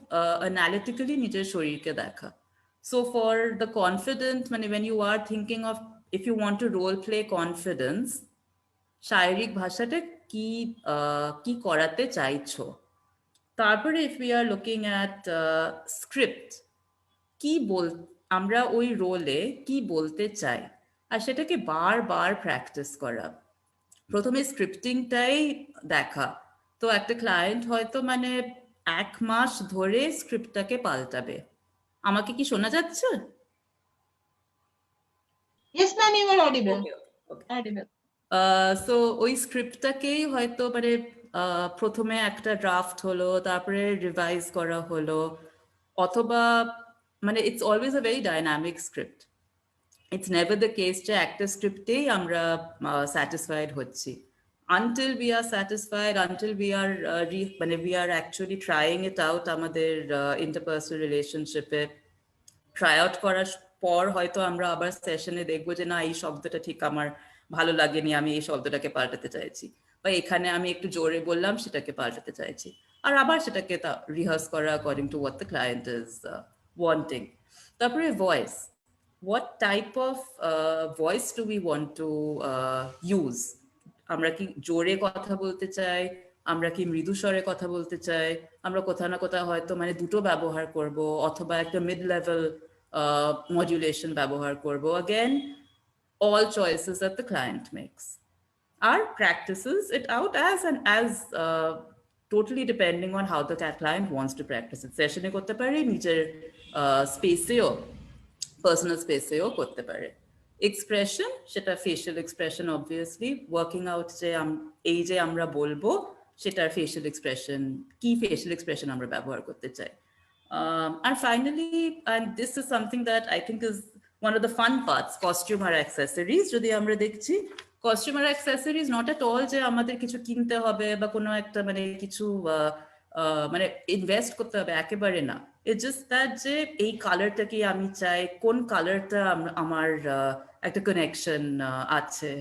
analytically নিজের শরীরকে দেখা. So for the confident, মানে when you are thinking of, if you want to role play confidence, শারীরিক ভাষাটা কি কি করাতে চাইছো? তারপরে if we are looking at script, কি আমরা ওই রোলে কি বলতে চাই আর সেটাকে বারবার প্র্যাকটিস করা। প্রথমে স্ক্রিপ্টিংটাই দেখা। তো একটা ক্লায়েন্ট হয়তো মানে 1 মাস ধরে স্ক্রিপ্টটাকে পাল্টাবে। আমাকে কি শোনা যাচ্ছে? Yes, ma'am, you are audible. Okay. Audible. So ওই স্ক্রিপ্টটাকেই হয়তো মানে প্রথমে একটা ড্রাফট হলো, তারপরে রিভাইজ করা হলো, অথবা মানে it's always a very dynamic script. It's never the case যে একটা স্ক্রিপ্টেই আমরা স্যাটিসফাইড হচ্ছি। Until we are satisfied, until we are মানে we are actually trying it out আমাদের interpersonal relationship-এ, ট্রাই আউট করার পর হয়তো আমরা আবার সেশনে দেখবো যে না, এই শব্দটা ঠিক আমার ভালো লাগেনি, আমি এই শব্দটাকে পাল্টাতে চাইছি, বা এখানে আমি একটু জোরে বললাম সেটাকে পাল্টাতে চাইছি, আর আবার সেটাকে রিহার্স করা according to what the client is wanting. তারপরে voice, what type of voice do we want to use? আমরা কি জোরে কথা বলতে চাই, আমরা কি মৃদু স্বরে কথা বলতে চাই, আমরা কোথাও না কোথাও হয়তো মানে দুটো ব্যবহার করব, অথবা একটা মিড লেভেল মডুলেশন ব্যবহার করব। Again, all choices that the client makes. Our practices it out as totally depending on how the client wants to practice it. Session-এ করতে পারে, নিজের স্পেসেও, পার্সোনাল স্পেসেও করতে পারে। এক্সপ্রেশন, সেটা facial expression obviously, working out যে এই যে আমরা বলবো সেটার ফেশিয়াল এক্সপ্রেশন কি, ফেশিয়াল এক্সপ্রেশন আমরা ব্যবহার করতে চাই। And finally, and this is something that I think is one of the fun parts, costume or accessories. যদি আমরা দেখছি costume or accessories not at all যে আমাদের কিছু কিনতে হবে বা কোনো একটা মানে কিছু মানে ইনভেস্ট করতে হবে, একেবারে না। It's just that যে এই কালারটা কি আমি চাই, কোন কালারটা আমার একটা কানেকশন আছে,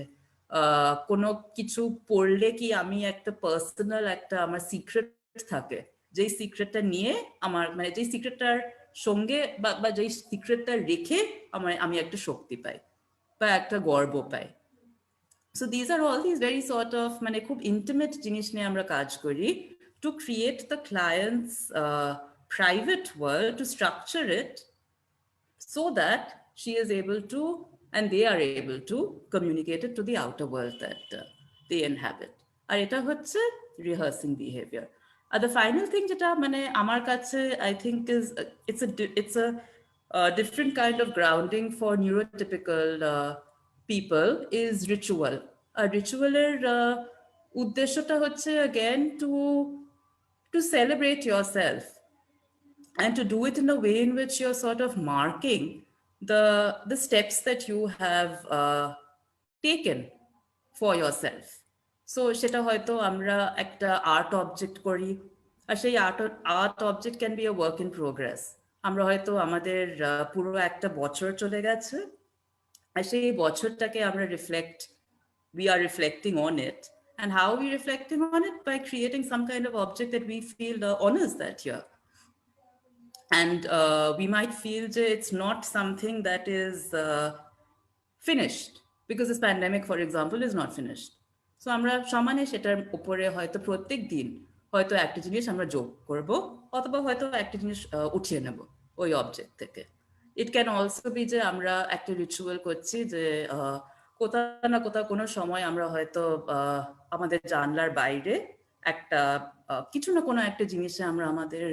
কোনো কিছু পড়লে কি আমি একটা পার্সোনাল একটা আমার সিক্রেট থাকে, যেই সিক্রেটটা নিয়ে আমার মানে যেই সিক্রেটটার সঙ্গে বা যেই সিক্রেটটা রেখে আমি একটা শক্তি পাই বা একটা গর্ব পাই। So these are all these very sort of মানে খুব ইন্টিমেট জিনিস নিয়ে আমরা কাজ করি to create the client's private world, to structure it so that she is able to and they are able to communicate it to the outer world that they inhabit. আর এটা হচ্ছে rehearsing behavior. The final thing যেটা মানে আমার কাছে I think is it's a different kind of grounding for neurotypical people is ritual. Ritualer উদ্দেশ্যটা হচ্ছে again to celebrate yourself and to do it in a way in which you're sort of marking the steps that you have taken for yourself. So সেটা হয়তো আমরা একটা art object করি, আর সেই art object can be a work in progress. আমরা হয়তো আমাদের পুরো একটা বছর চলে গেছে, আর সেই বছরটাকে আমরা we are reflecting on it. And how are we reflecting on it? By creating some kind of object that we feel honors that year. And we might feel that it's not something that is finished, because this pandemic, for example, is not finished. So আমরা সমানে সেটার উপরে হয়তো প্রত্যেক দিন হয়তো একটা জিনিস আমরা যোগ করব, অথবা হয়তো একটা জিনিস উঠিয়ে নেব ওই অবজেক্ট থেকে। ইট ক্যান অলসো বি যে আমরা একটা রিচুয়াল করছি যে কোথাও না কোথাও কোনো সময় আমরা হয়তো আমাদের জানলার বাইরে একটা কিছু না কোনো একটা জিনিসে আমরা আমাদের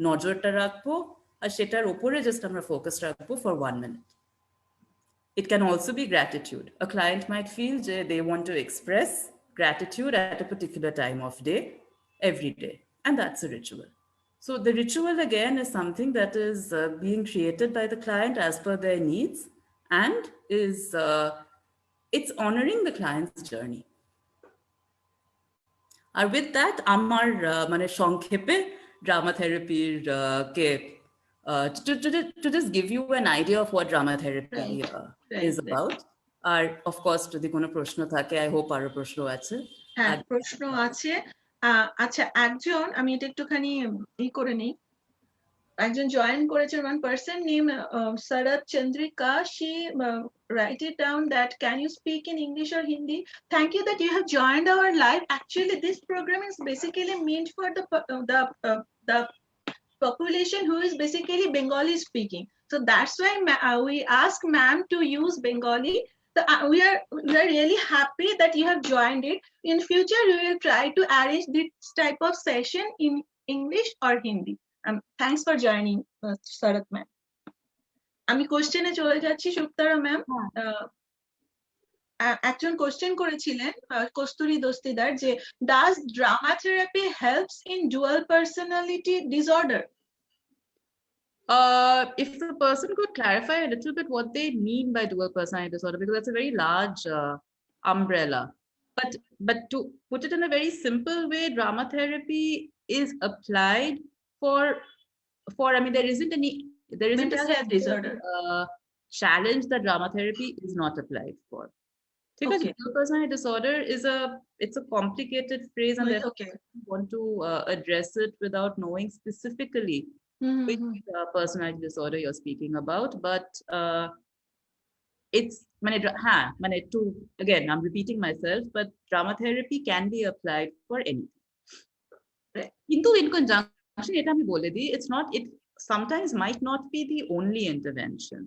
নজরটা রাখবো, আর সেটার উপরে জাস্ট আমরা ফোকাস রাখবো for 1 minute. It can also be gratitude. A client might feel that they want to express gratitude at a particular time of day, every day, and that's a ritual. So the ritual again is something that is being created by the client as per their needs, and is it's honoring the client's journey. আর with that আমার মানে সংক্ষেপে drama থেরাপির কে to just give you an idea of what drama therapy is about. R of course যদি কোনো প্রশ্ন থাকে, I hope আরো প্রশ্ন আছে। হ্যাঁ, প্রশ্ন আছে। আচ্ছা, একজন আমি এটা একটুখানি করে নিই। একজন জয়েন করেছেন, one person named Sarat Chandrika. She write it down that can you speak in English or Hindi? Thank you that you have joined our live. Actually, this program is basically meant for the population who is basically Bengali speaking. So that's why we ask ma'am to use Bengali. So we are really happy that you have joined it. In future, we will try to arrange this type of session in English or Hindi. Thanks for joining, Sarat ma'am. আমি কোশ্চেনে চলে যাচ্ছি, সুপ্তারা ma'am. একজন question করেছিলেন কস্তুরী দস্তিদার যে does drama therapy helps in dual personality disorder? If the person could clarify a little bit what they mean by dual personality disorder, because that's a very large umbrella. But to put it in a very simple way, drama therapy is applied for I mean, there isn't Mental a health disorder. challenge that drama therapy is not applied for. Because Okay. dual personality disorder it's a complicated phrase, and therefore Okay. I want to address it without knowing specifically which personality disorder you're speaking about. But it's again, I'm repeating myself, but drama therapy can be applied for anything. Right. Into in conjunction, it sometimes might not be the only intervention.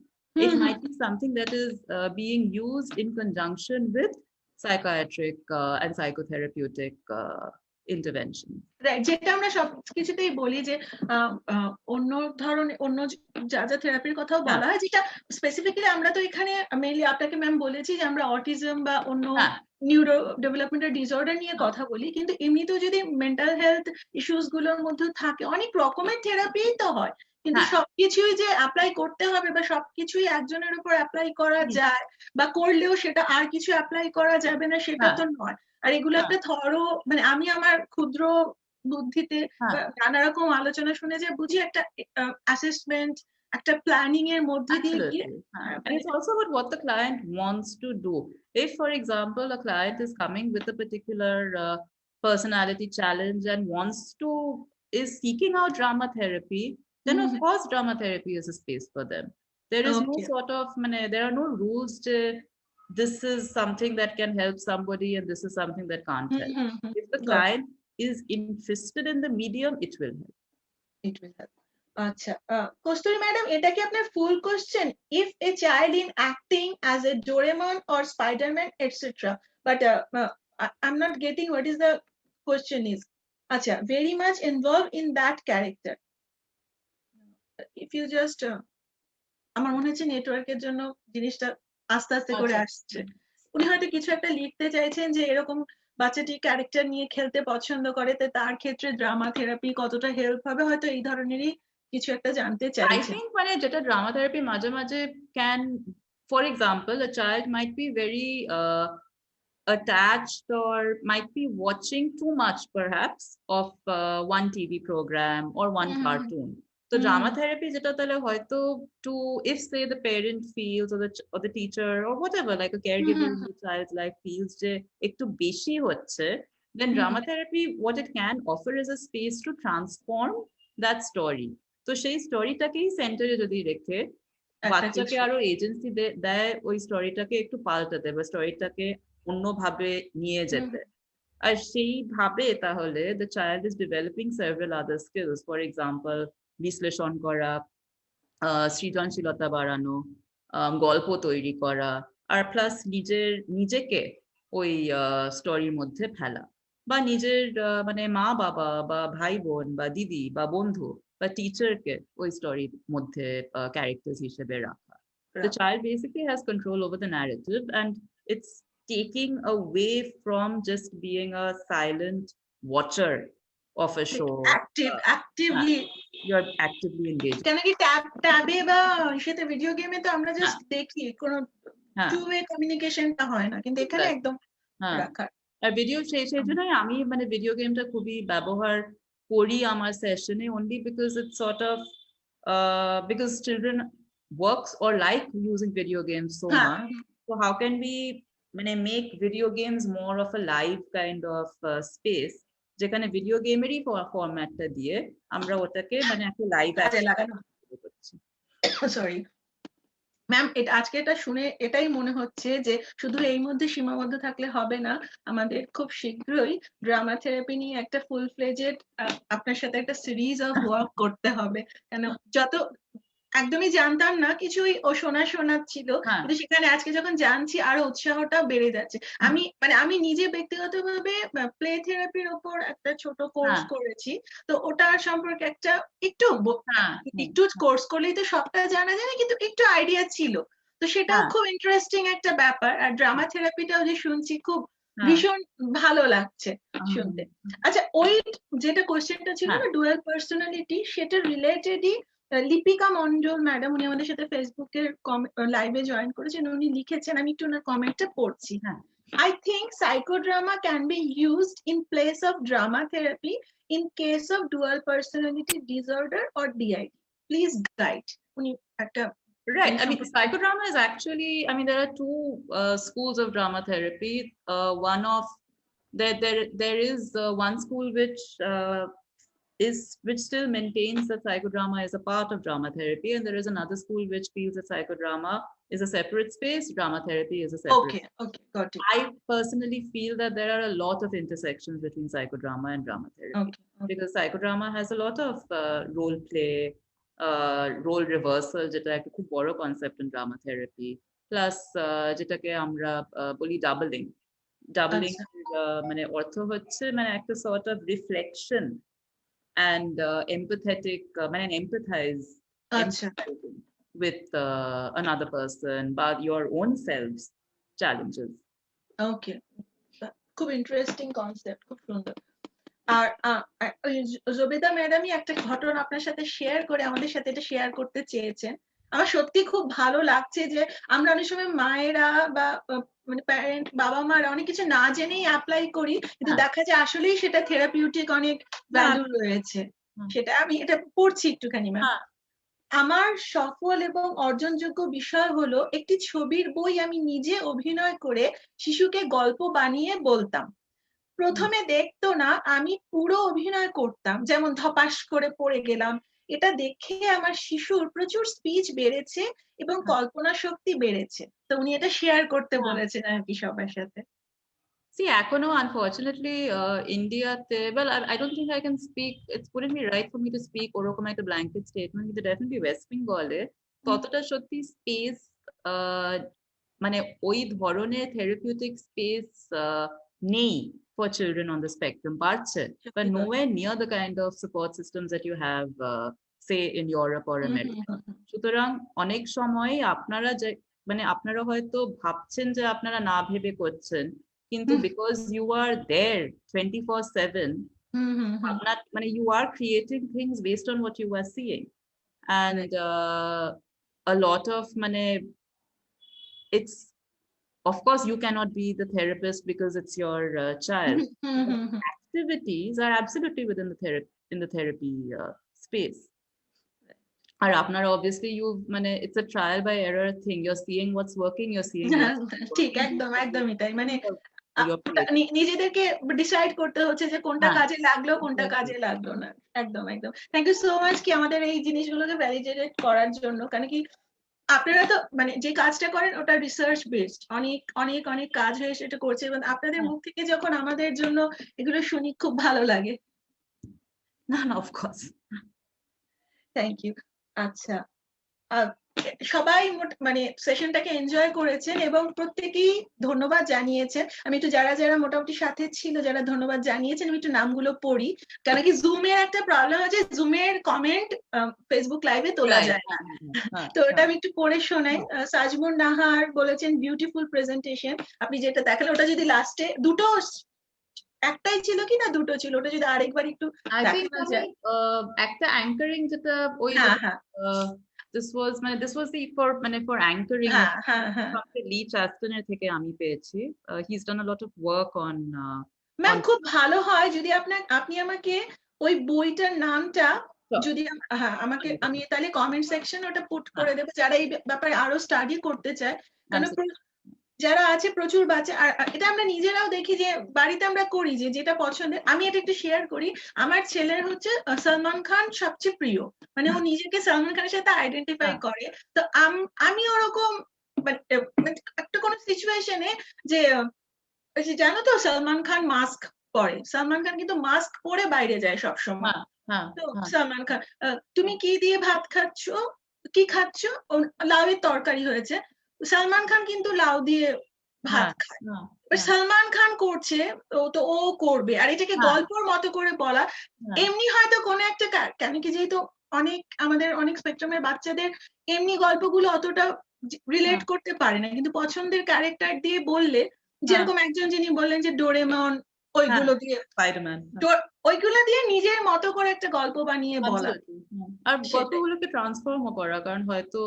It might be something that is being used in conjunction with psychiatric and psychotherapeutic intervention. Right, যেটা আমরা সবকিছুতেই বলি যে অন্য ধরনের অন্য যা যা থেরাপির কথাও বলা হয়, যেটা স্পেসিফিক্যালি আমরা তো এখানে মেইনলি আপনাকে ম্যাম বলেছি যে আমরা অটিজম বা অন্য নিউরো ডেভেলপমেন্টাল ডিসঅর্ডার নিয়ে কথা বলি, কিন্তু এমনিতেও যদি মেন্টাল হেলথ ইস্যুস গুলোর মধ্যে থাকে অনেক রকমের থেরাপি তো হয়, কিন্তু সবকিছুই যে অ্যাপ্লাই করতে হবে বা সবকিছুই একজনের উপর অ্যাপ্লাই করা যায় বা করলেও সেটা আর কিছু অ্যাপ্লাই করা যাবে না, সেটা তো নয়। আর এগুলো একটা থরো, মানে আমি আমার ক্ষুদ্র বুদ্ধিতে নানা রকম আলোচনা শুনে যে বুঝি একটা অ্যাসেসমেন্ট, একটা প্ল্যানিং এর মধ্যে দিয়ে গিয়ে। And it's also about what the client wants to do. If, for example, a client is coming with a particular personality challenge and is seeking out drama therapy, then of course drama therapy is a space for them. There is no sort of, there are no rules to this is something that can help somebody and this is something that can't help. If the client is interested in the medium, it will help. It will help. আচ্ছা, কস্তুরী madam, এটা কি আপনার ফুল question? If a child in acting as a Doraemon or Spider-Man etc, but I'm not getting what is the question is. আচ্ছা, very much involved in that character. If you just আমার মনে হচ্ছে নেটওয়ার্কের জন্য জিনিসটা আস্তে আস্তে করে আসছে। উনি হয়তো কিছু একটা লিখতে চাইছেন যে এরকম বাচ্চাটি ক্যারেক্টার নিয়ে খেলতে পছন্দ করে, তার ক্ষেত্রে ড্রামা থেরাপি কতটা হেল্প হবে, হয়তো এই ধরনেরই কিছু একটা জানতে চাইছেন। I think যেটা ড্রামা থেরাপি মাঝে মাঝে can, for example, a child might be very attached or might be watching too much perhaps of one TV program or one cartoon. So drama therapy যেটা তাহলে হয়তো to, if say the parent feels or the teacher or whatever, like a caregiver in the child's life feels যে একটু বেশি হচ্ছে, then drama therapy what it can offer is a space to transform that story. তো সেই স্টোরিটাকেই সেন্টারে যদি রেখে বাচ্চাকে আরো এজেন্সি দেয় ওই স্টোরিটাকে একটু পাল্টাতে বা স্টোরিটাকে অন্যভাবে নিয়ে যেতে, আর সেইভাবে তাহলে the child is developing several other skills. For example, বিশ্লেষণ করা, সৃজনশীলতা বাড়ানো, গল্প তৈরি করা, আর প্লাস নিজেকে ওই স্টোরির মধ্যে ফেলা, বা নিজের মা বাবা বা ভাই বোন বা দিদি বা বন্ধু বা টিচারকে ওই স্টোরির মধ্যে ক্যারেক্টার্স হিসেবে রাখা। The child basically has control over the narrative, and it's taking away from just being a silent watcher of a show. Actively you're actively engaged. কেন কি ট্যাবে বা সেটা ভিডিও গেমে তো আমরা জাস্ট দেখি, কোনো টু ওয়ে কমিউনিকেশনটা হয় না, কিন্তু এখানে একদম রাখা। আর ভিডিও সেই জন্যই আমি ভিডিও গেমটা খুবই ব্যবহার করি আমার সেশনে, only because it's sort of because children works or like using video games so much. So how can we make video games more of a live kind of space যেখানে ভিডিও গেমেরই ফরম্যাটটা দিয়ে আমরা ওটাকে মানে একটা লাইভ কাজে লাগানো করছি। Sorry ma'am, আজকে এটা শুনে এটাই মনে হচ্ছে যে শুধু এই মধ্যে সীমাবদ্ধ থাকলে হবে না, আমাদের খুব শীঘ্রই ড্রামা থেরাপি নিয়ে একটা ফুল ফ্লেজেড আপনার সাথে একটা সিরিজ অফ ওয়ার্ক করতে হবে। কেন যত একদমই জানতাম না, কিছুই ও শোনাচ্ছিল, কিন্তু সেখানে আজকে যখন জানছি আরো উৎসাহটা বেড়ে যাচ্ছে। আমি নিজে ব্যক্তিগতভাবে প্লে থেরাপির ওপর একটা ছোট কোর্স করেছি, তো ওটার সম্পর্কে একটু কোর্স করলেই তো সবটা জানা যায় না, কিন্তু একটু আইডিয়া ছিল, তো সেটাও খুব ইন্টারেস্টিং একটা ব্যাপার। আর ড্রামা থেরাপিটাও যে শুনছি খুব ভীষণ ভালো লাগছে শুনতে। আচ্ছা, ওই যেটা কোশ্চেনটা ছিল না ডুয়াল পার্সোনালিটি, সেটা রিলেটেডই লিপিকা মন্ডল ম্যাডাম, উনি আমাদের সাথে ফেসবুকের লাইভে জয়েন করেছেন, উনি লিখেছেন, আমি একটু ওনার কমেন্টটা পড়ছি। I think psychodrama can be used in place of drama therapy in case of dual personality disorder or DID. Please guide. উনি একটা Right. I mean, psychodrama is actually, I mean, there are two schools of drama therapy. One of there is one school which still maintains that psychodrama is a part of drama therapy, and there is another school which feels that psychodrama is a separate space, drama therapy is a separate space. Okay, got it. I personally feel that there are a lot of intersections between psychodrama and drama therapy, because psychodrama has a lot of role play, role reversal, যেটা একটা খুব বড় concept in drama therapy, plus যেটাকে আমরা বলি doubling মানে অর্থ হচ্ছে মানে একটা sort of reflection and empathetic empathize with another person but your own self's challenges. Okay, খুব ইন্টারেস্টিং কনসেপ্ট, খুব সুন্দর। আর জবেদা ম্যাডামই একটা ঘটনা আপনার সাথে শেয়ার করে আমাদের সাথে এটা শেয়ার করতে চেয়েছেন। আমার সত্যি খুব ভালো লাগছে যে আমরা অনেক সময় মায়েরা বা মানে প্যারেন্ট বাবা মারা অনেক কিছু না জেনেই অ্যাপ্লাই করি, কিন্তু দেখা যায় আসলেই সেটা থেরাপিউটিক অনেক ভ্যালু রয়েছে। সেটা আমি এটা পড়ছি একটুখানি ম্যাম। আমার সফল এবং অর্জনযোগ্য বিষয় হলো একটি ছবির বই আমি নিজে অভিনয় করে শিশুকে গল্প বানিয়ে বলতাম। প্রথমে দেখতো না আমি পুরো অভিনয় করতাম, যেমন ধপাস করে পড়ে গেলাম। এটা দেখে আমার শিশুর প্রচুর স্পিচ বেড়েছে এবং কল্পনা শক্তি বেড়েছে। তো উনি এটা শেয়ার করতে বলেছেন আর কি সবার সাথে। See, এখনো unfortunately ইন্ডিয়াতে, well, I don't think I can speak, it wouldn't be right for me to speak ওরকম একটা blanket statement, কিন্তু definitely ওয়েস্ট বেঙ্গলে ততটা সত্যি স্পেস মানে ওই ধরনের থেরাপিউটিক স্পেস নেই for children on the spectrum, but nowhere near the kind of support systems that you have say in Europe or America. সুতরাং অনেক সময় আপনারা হয়তো ভাবছেন যে আপনারা না ভেবে করছেন, কিন্তু because you are there 24/7, you are creating things based on what you are seeing, and a lot of it's, of course you cannot be the therapist because it's your child. Activities are absolutely within the therapy space. আর আপনারা obviously it's a trial by error thing, you're seeing what's working, you're seeing ঠিক একদমই তাই, নিজেদেরকে decide করতে হচ্ছে যে কোনটা কাজে লাগলো কোনটা কাজে লাগলো না। একদম থ্যাংক ইউ সো মাচ কি আমাদের এই জিনিসগুলোকে ভ্যালিডেট করার জন্য। কারণ কি আপনারা তো যে কাজটা করেন ওটা রিসার্চ বেসড, অনেক কাজ হয়ে সেটা করছে, এবং আপনাদের মুখ থেকে যখন আমাদের জন্য এগুলো শুনি খুব ভালো লাগে। না অফকোর্স, থ্যাংক ইউ। আচ্ছা, সবাই সেশনটাকে এনজয় করেছেন এবং প্রত্যেকেই ধন্যবাদ জানিয়েছেন। আমি একটু যারা মোটামুটি সাথে ছিল যারা ধন্যবাদ জানিয়েছেন আমি একটু নামগুলো পড়ি, কারণ কি জুমের একটা প্রবলেম আছে, জুমের কমেন্ট ফেসবুক লাইভে তোলা যায় না, তো এটা আমি একটু পড়ে শোনাই। সাজমুন নাহার বলেছেন বিউটিফুল প্রেজেন্টেশন, আপনি যেটা দেখালেন ওটা যদি লাস্টে দুটো একটাই ছিল কি না দুটো ছিল, ওটা যদি আরেকবার একটু দেখানো যায়। একটা অ্যাঙ্কারিং যেটা ওই this was the for anchoring from the Lee Chastaner থেকে আমি পেয়েছি। He's done a lot of work on ma'am খুব ভালো হয় যদি আপনি আমাকে ওই বইটার নামটা যদি আমি তাহলে কমেন্ট সেকশন ওটা পুট করে দেব, যারা এই ব্যাপারে আরো স্টাডি করতে চায়। কারণ যারা আছে প্রচুর বাচ্চা, আর এটা আমরা নিজেরাও দেখি যে বাড়িতে আমরা করি যে যেটা পছন্দের। আমি এটা একটু শেয়ার করি, আমার ছেলের হচ্ছে সালমান খান সবচেয়ে প্রিয়, মানে ও নিজেকে সালমান খানের সাথে আইডেন্টিফাই করে। তো আমি ওরকম একটা কোনো সিচুয়েশনে যে ওই যে জানো তো সালমান খান মাস্ক পরে, সালমান খান কিন্তু মাস্ক পরে বাইরে যায় সবসময়। তো সালমান খান তুমি কি দিয়ে ভাত খাচ্ছ, কি খাচ্ছ? লাউয়ের তরকারি হয়েছে, সালমান খান কিন্তু লাউ দিয়ে ভাত খায়। সালমান খান করছে তো ও করবে, আর এটাকে গল্পর মতো করে বলা। এমনি হয়তো কোনো একটা কেন কি, যেহেতু আমাদের অনেক স্পেকট্রামের বাচ্চাদের এমনি গল্পগুলো অতটা রিলেট করতে পারে না, কিন্তু পছন্দের ক্যারেক্টার দিয়ে বললে, যেরকম একজন যিনি বললেন যে ডোরেমন, ওইগুলো দিয়ে স্পাইডারম্যান, ওইগুলো দিয়ে নিজের মতো করে একটা গল্প বানিয়ে বলা, আর গল্পগুলোকে ট্রান্সফর্ম করা। কারণ হয়তো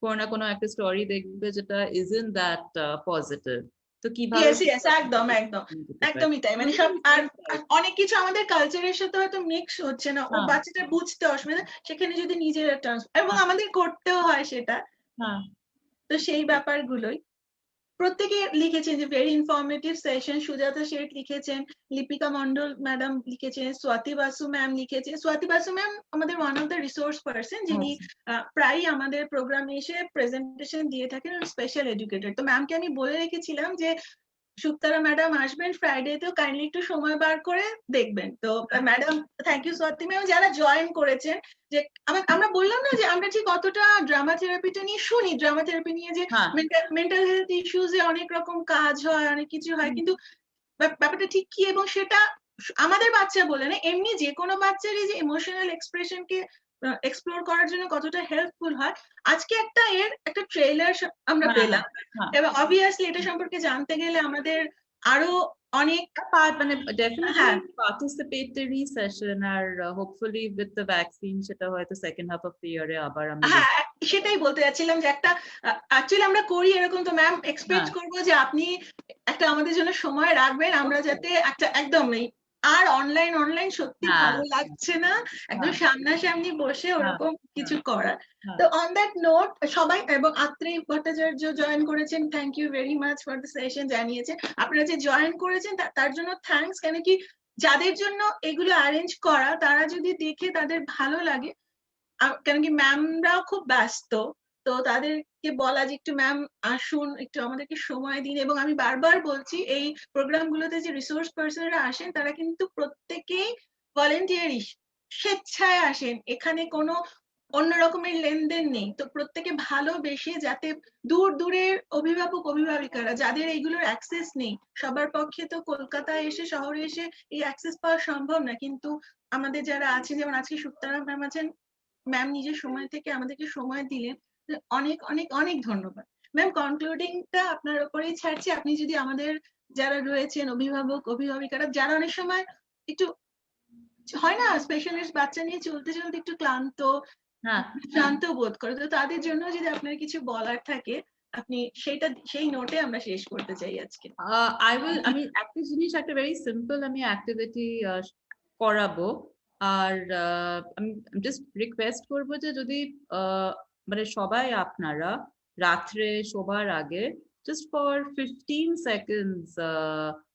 কোনো না কোনো একটা স্টোরি দেখবে যেটা isn't that positive, তো কিভাবে একদম একদম একদমই তাই। মানে সব আর অনেক কিছু আমাদের কালচারের সাথে হয়তো মিক্স হচ্ছে না, ও বাচ্চাটা বুঝতে অসুবিধা, সেখানে যদি নিজের এবং আমাদের করতেও হয় সেটা। তো সেই ব্যাপারগুলোই প্রত্যেকে লিখেছেন যে very informative session. Sujata Seth লিখেছেন, লিপিকা মন্ডল ম্যাডাম লিখেছেন, স্বাতি বাসু ম্যাম লিখেছেন। স্বাতি বাসু ম্যাম আমাদের one of the resource person, যিনি প্রায় আমাদের প্রোগ্রামে এসে প্রেজেন্টেশন দিয়ে থাকেন, স্পেশাল এডুকেটর। তো ম্যামকে আমি বলে রেখেছিলাম যে সুপ্তারা ম্যাডাম আসবেন ফ্রাইডেতেও, কাইন্ডলি একটু সময় বার করে দেখবেন। তো madam thank you Swati ma'am. যারা জয়েন করেছেন, যে আমরা বললাম না যে আমরা ঠিক কতটা ড্রামা থেরাপিটা নিয়ে শুনি, ড্রামা থেরাপি নিয়ে যে মেন্টাল হেলথ ইস্যুজে অনেক রকম কাজ হয়, অনেক কিছু হয়, কিন্তু ব্যাপারটা ঠিক কি, এবং সেটা আমাদের বাচ্চা বলে না, এমনি যে কোনো বাচ্চারই যে ইমোশনাল এক্সপ্রেশনকে এক্সপ্লোর করার জন্য কতটা হেল্পফুল হয়। আজকে একটা ট্রেলার আমরা পেলাম, এবং অবভিয়াসলি এটা সম্পর্কে জানতে গেলে আমাদের আরো অনেক মানে definitely participatory session, R hopefully with the vaccine সেটা হয়তো second half of the year এ আবার আমরা সেটাই বলতে যাচ্ছিলাম যে একটা অ্যাকচুয়ালি আমরা করি এরকম, তো ম্যাম এক্সপেক্ট করবো যে আপনি একটা আমাদের জন্য সময় রাখবেন, আমরা যাতে একটা একদম আর অনলাইন সত্যি ভালো লাগছে না, একদম সামনাসামনি বসে ওরকম কিছু করা। তো অন দ্যাট নোট সবাই, এবং আত্রি ভট্টাচার্য জয়েন করেছেন, thank you very much for the session জানিয়েছেন। আপনারা যে জয়েন করেছেন তার জন্য থ্যাঙ্কস। কেন কি যাদের জন্য এগুলো অ্যারেঞ্জ করা, তারা যদি দেখে তাদের ভালো লাগে, কেন কি ম্যামরাও খুব ব্যস্ত, তো তাদেরকে বলা যে একটু ম্যাম আসুন, একটু আমাদেরকে সময় দিন। এবং আমি বারবার বলছি, এই প্রোগ্রামগুলোতে যে রিসোর্স পার্সনরা আসেন, তারা কিন্তু প্রত্যেকেই ভলেন্টিয়ারি, স্বেচ্ছায় আসেন, এখানে কোনো অন্য রকমের লেনদেন নেই। তো প্রত্যেকে ভালোবেসে, যাতে দূরের অভিভাবক অভিভাবিকারা যাদের এইগুলোর অ্যাক্সেস নেই, সবার পক্ষে তো কলকাতায় এসে, শহরে এসে এই অ্যাক্সেস পাওয়া সম্ভব না, কিন্তু আমাদের যারা আছেন, যেমন আজকে সুপ্তারা ম্যাম আছেন, ম্যাম নিজের সময় থেকে আমাদেরকে সময় দিলেন, অনেক অনেক অনেক ধন্যবাদ ম্যাম। কনক্লুডিংটা আপনার উপরেই ছাড়ছি, আপনি যদি আমাদের যারা রয়েছেন অভিভাবক অভিভাবিকারা, যারা অনেক সময় একটু হয় না স্পেশালিস্ট বাচ্চা নিয়ে চলতে চলতে একটু ক্লান্ত বোধ করে, তো তাদের জন্য যদি আপনার কিছু বলার থাকে, আপনি সেই নোটে আমরা শেষ করতে চাই আজকে। আমি একটা জিনিস, একটা ভেরি সিম্পল আমি অ্যাক্টিভিটি করাবো, আর আমি জাস্ট রিকোয়েস্ট করবো যে যদি মানে সবাই আপনারা রাত্রে শোবার আগে just for 15 seconds,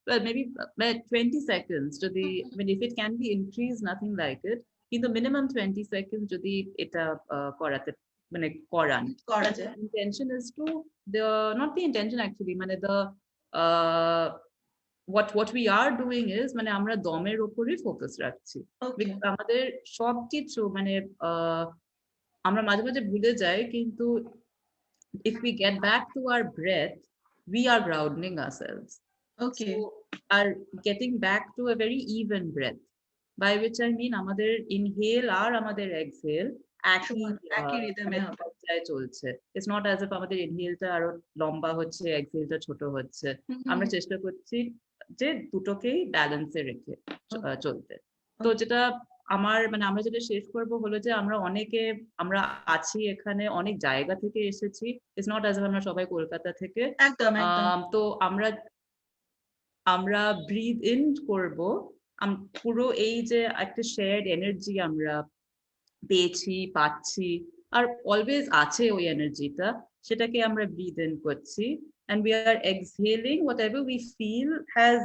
well maybe 20 seconds, যদি if it can be increased, nothing like it, কিন্তু minimum 20 seconds যদি এটা করাতে করান, করা যায়। intention is to not the intention actually, the what we are doing is আমরা দমের উপরে ফোকাস রাখছি। আমাদের সবকিছু আমরা মাঝে মাঝে ভুলে যাই, কিন্তু if we get back to our breath, we are grounding ourselves. Okay. So are getting back to a very even breath, by which I mean আমাদের inhale আর আমাদের exhale একই রিদমে চলছে। It's not as if আমাদের inhale টা আরো লম্বা হচ্ছে, exhale টা ছোট হচ্ছে। আমরা চেষ্টা করছি যে দুটোকেই ব্যালেন্সে রেখে চলতে। তো যেটা আমরা যেটা শেষ করবো হলো যে আমরা আছি এখানে অনেক জায়গা থেকে এসেছি। It's not as if আমরা সবাই কলকাতা থেকে। তো আমরা ব্রিথ ইন করবো, পুরো এই যে একটা শেয়ার্ড এনার্জি আমরা পাচ্ছি, আর অলওয়েজ আছে ওই এনার্জিটা, সেটাকে আমরা breathe in করছি, and we are exhaling whatever we feel has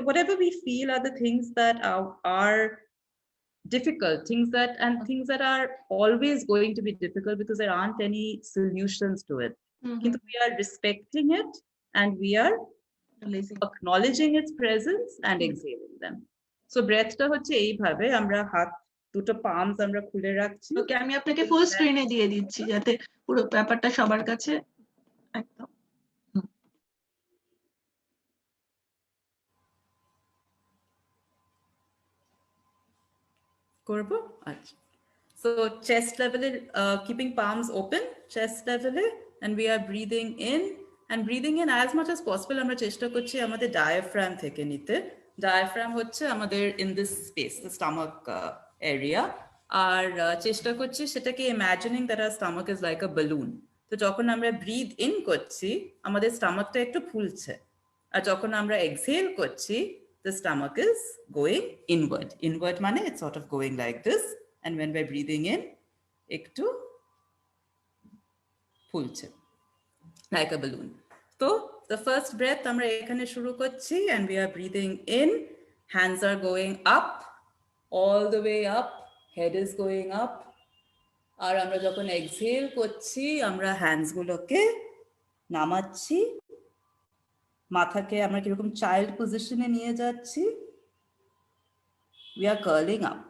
whatever we feel are the things that are difficult, things that are always going to be difficult because there aren't any solutions to it. But we are respecting it, and we are acknowledging its presence and exhaling them. So breath টা হচ্ছে এইভাবে আমরা হাত দুটো palms আমরা খুলে রাখছি। ওকে, আমি আপনাকে ফুল স্ক্রিনে দিয়ে দিচ্ছি যাতে পুরো ব্যাপারটা সবার কাছে একদম। করব? আচ্ছা। So chest level, keeping palms open, chest level, and we are breathing in, and breathing in as much as possible আমরা চেষ্টা করছি আমাদের diaphragm থেকে নিতে। Diaphragm হচ্ছে আমাদের in this space, the stomach area, আর চেষ্টা করছি সেটাকে imagining that our stomach is like a balloon. তো যখন আমরা breathe in করছি আমাদের স্টমাকটা একটু ফুলছে, আর যখন আমরা exhale করছি the stomach is going inward. Inward মানে it's sort of going like this, and when we're breathing in একটু ফুলছে like a balloon. So the first breath আমরা এখানে শুরু করছি, and we are breathing in, hands are going up, all the way up, head is going up, আর আমরা যখন exhale করছি আমরা hands গুলোকে নামাচ্ছি, মাথাকে আমরা কিরকম child position এ নিয়ে যাচ্ছি, we are curling up,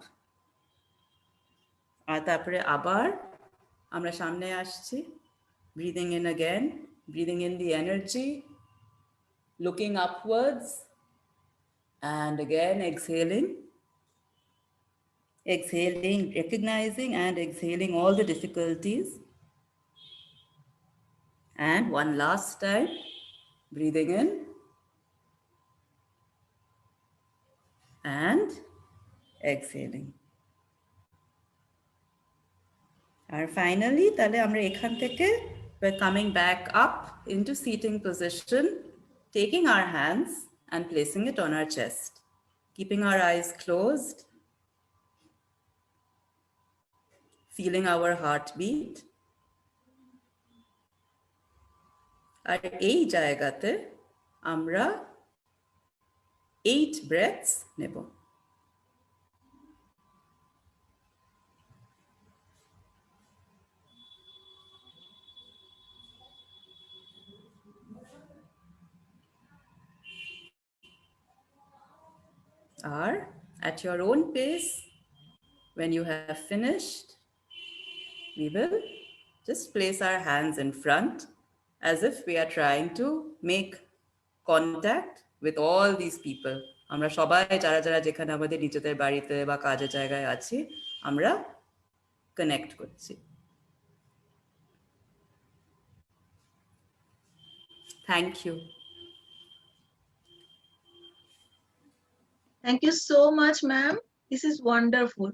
আর তারপরে আবার আমরা সামনে আসছি, breathing in again, breathing in the energy, looking upwards, and again exhaling, recognizing and exhaling all the difficulties, and one last time, breathing in and exhaling. And finally, তাহলে আমরা এখান থেকে we're coming back up into seating position, taking our hands and placing it on our chest, keeping our eyes closed, feeling our heartbeat. আর এই জায়গাতে আমরা 8 breaths নেব। Or at your own pace, when you have finished, we will just place our hands in front as if we are trying to make contact with all these people. আমরা সবাই যারা যারা যেখানে আমাদের নিজেদের বাড়িতে বা কাজের জায়গায় আছি আমরা কানেক্ট করছি। Thank you. Thank you so much ma'am, this is wonderful.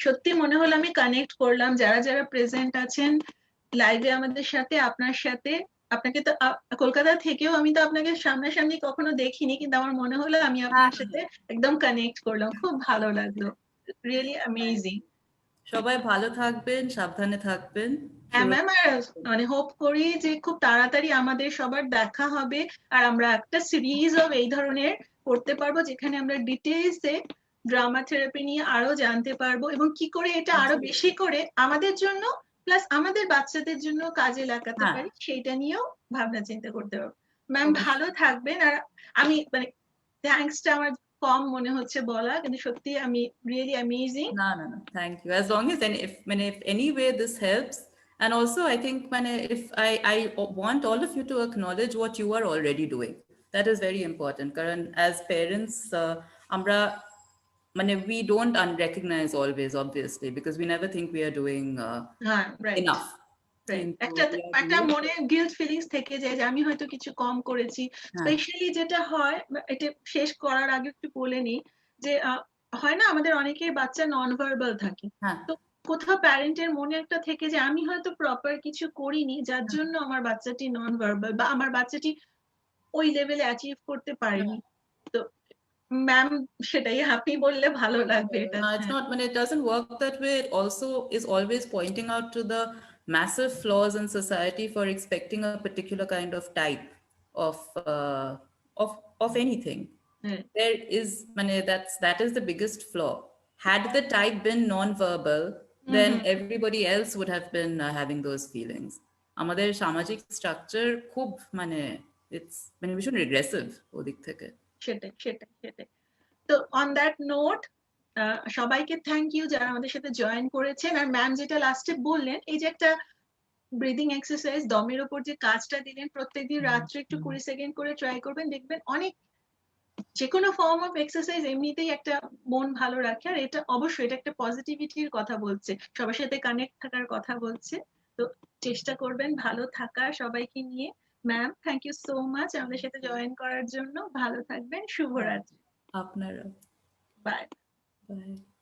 সত্যি মনে হলো আমি কানেক্ট করলাম যারা যারা প্রেজেন্ট আছেন লাইভে আমাদের সাথে, আপনার সাথে। আপনাকে তো কলকাতা থেকেও আমি তো আপনাকে সামনাসামনি কখনো দেখিনি, কিন্তু আমার মনে হলো আমি আপনার সাথে একদম কানেক্ট করলাম, খুব ভালো লাগলো, রিয়েলি অ্যামেজিং। সবাই ভালো থাকবেন, সাবধানে থাকবেন। হ্যাঁ ম্যাম, আর মানে হোপ করি যে খুব তাড়াতাড়ি আমাদের সবার দেখা হবে, আর আমরা একটা সিরিজ অফ এই ধরনের করতে পারবো যেখানে আমরা ডিটেইলসে ড্রামা থেরাপি নিয়ে আরো জানতে পারবো, এবং কি করে এটা আরো বেশি করে আমাদের জন্য প্লাস আমাদের বাচ্চাদের জন্য কাজে লাগাতে পারি সেইটা নিয়েও ভাবনা চিন্তা করতে পারবো। ম্যাম ভালো থাকবেন। আর আমি মানে থ্যাঙ্কসটা আমার কম মনে হচ্ছে বলা, কিন্তু সত্যি আমি রিয়েলি অ্যামেজিং। না না না, thank you. As long as if any way this helps, and also I think if I want all of you to acknowledge what you are already doing. That is very important. Karan, as parents, আমরা we don't unrecognize always, obviously, because we never think we are doing enough. একটা মনে guilt feelings থেকে যায় যে আমি হয়তো কিছু কম করেছি। স্পেশালি যেটা হয়, এটা শেষ করার আগে একটু বলে নি যে হয় না আমাদের অনেকের বাচ্চা নন ভার্বাল থাকে, তো কোথাও প্যারেন্টের মনে একটা থেকে যে আমি হয়তো প্রপার কিছু করিনি যার জন্য আমার বাচ্চাটি নন ভার্বাল বা আমার বাচ্চাটি ওই লেভেলে অ্যাচিভ করতে পারেনি। তো ম্যাম সেটাই আপনি বললে ভালো লাগবে। এটা it's not, it doesn't work that way. It also is always pointing out to the massive flaws in society for expecting a particular kind of type of uh, of anything. হ্যাঁ, There is that is the biggest flaw. Had the type been non-verbal, hmm then hmm everybody else would have been having those feelings. আমাদের সামাজিক structure খুব it's ভীষণ regressive ওদিক থেকে। সেটাই সেটাই সেটাই। তো অন দ্যাট নোট সবাইকে থ্যাংক ইউ যারা আমাদের সাথে জয়েন করেছেন। আর ম্যাম যেটা লাস্টে বললেন, এই যে একটা ব্রিদিং এক্সারসাইজ, দমের ওপর যে কাজটা দিলেন, প্রত্যেকদিন রাত্রে একটু 20 সেকেন্ড করে ট্রাই করবেন, দেখবেন অনেক, যে কোনো ফর্ম অফ এক্সারসাইজ এমনিতেই একটা মন ভালো রাখে। আর এটা অবশ্যই এটা একটা পজিটিভিটির কথা বলছে, সবার সাথে কানেক্ট থাকার কথা বলছে। তো চেষ্টা করবেন ভালো থাকার সবাইকে নিয়ে। Ma'am thank you so much আমাদের সাথে জয়েন করার জন্য। ভালো থাকবেন, শুভরাত্রি। আপনারা বাই। বাই।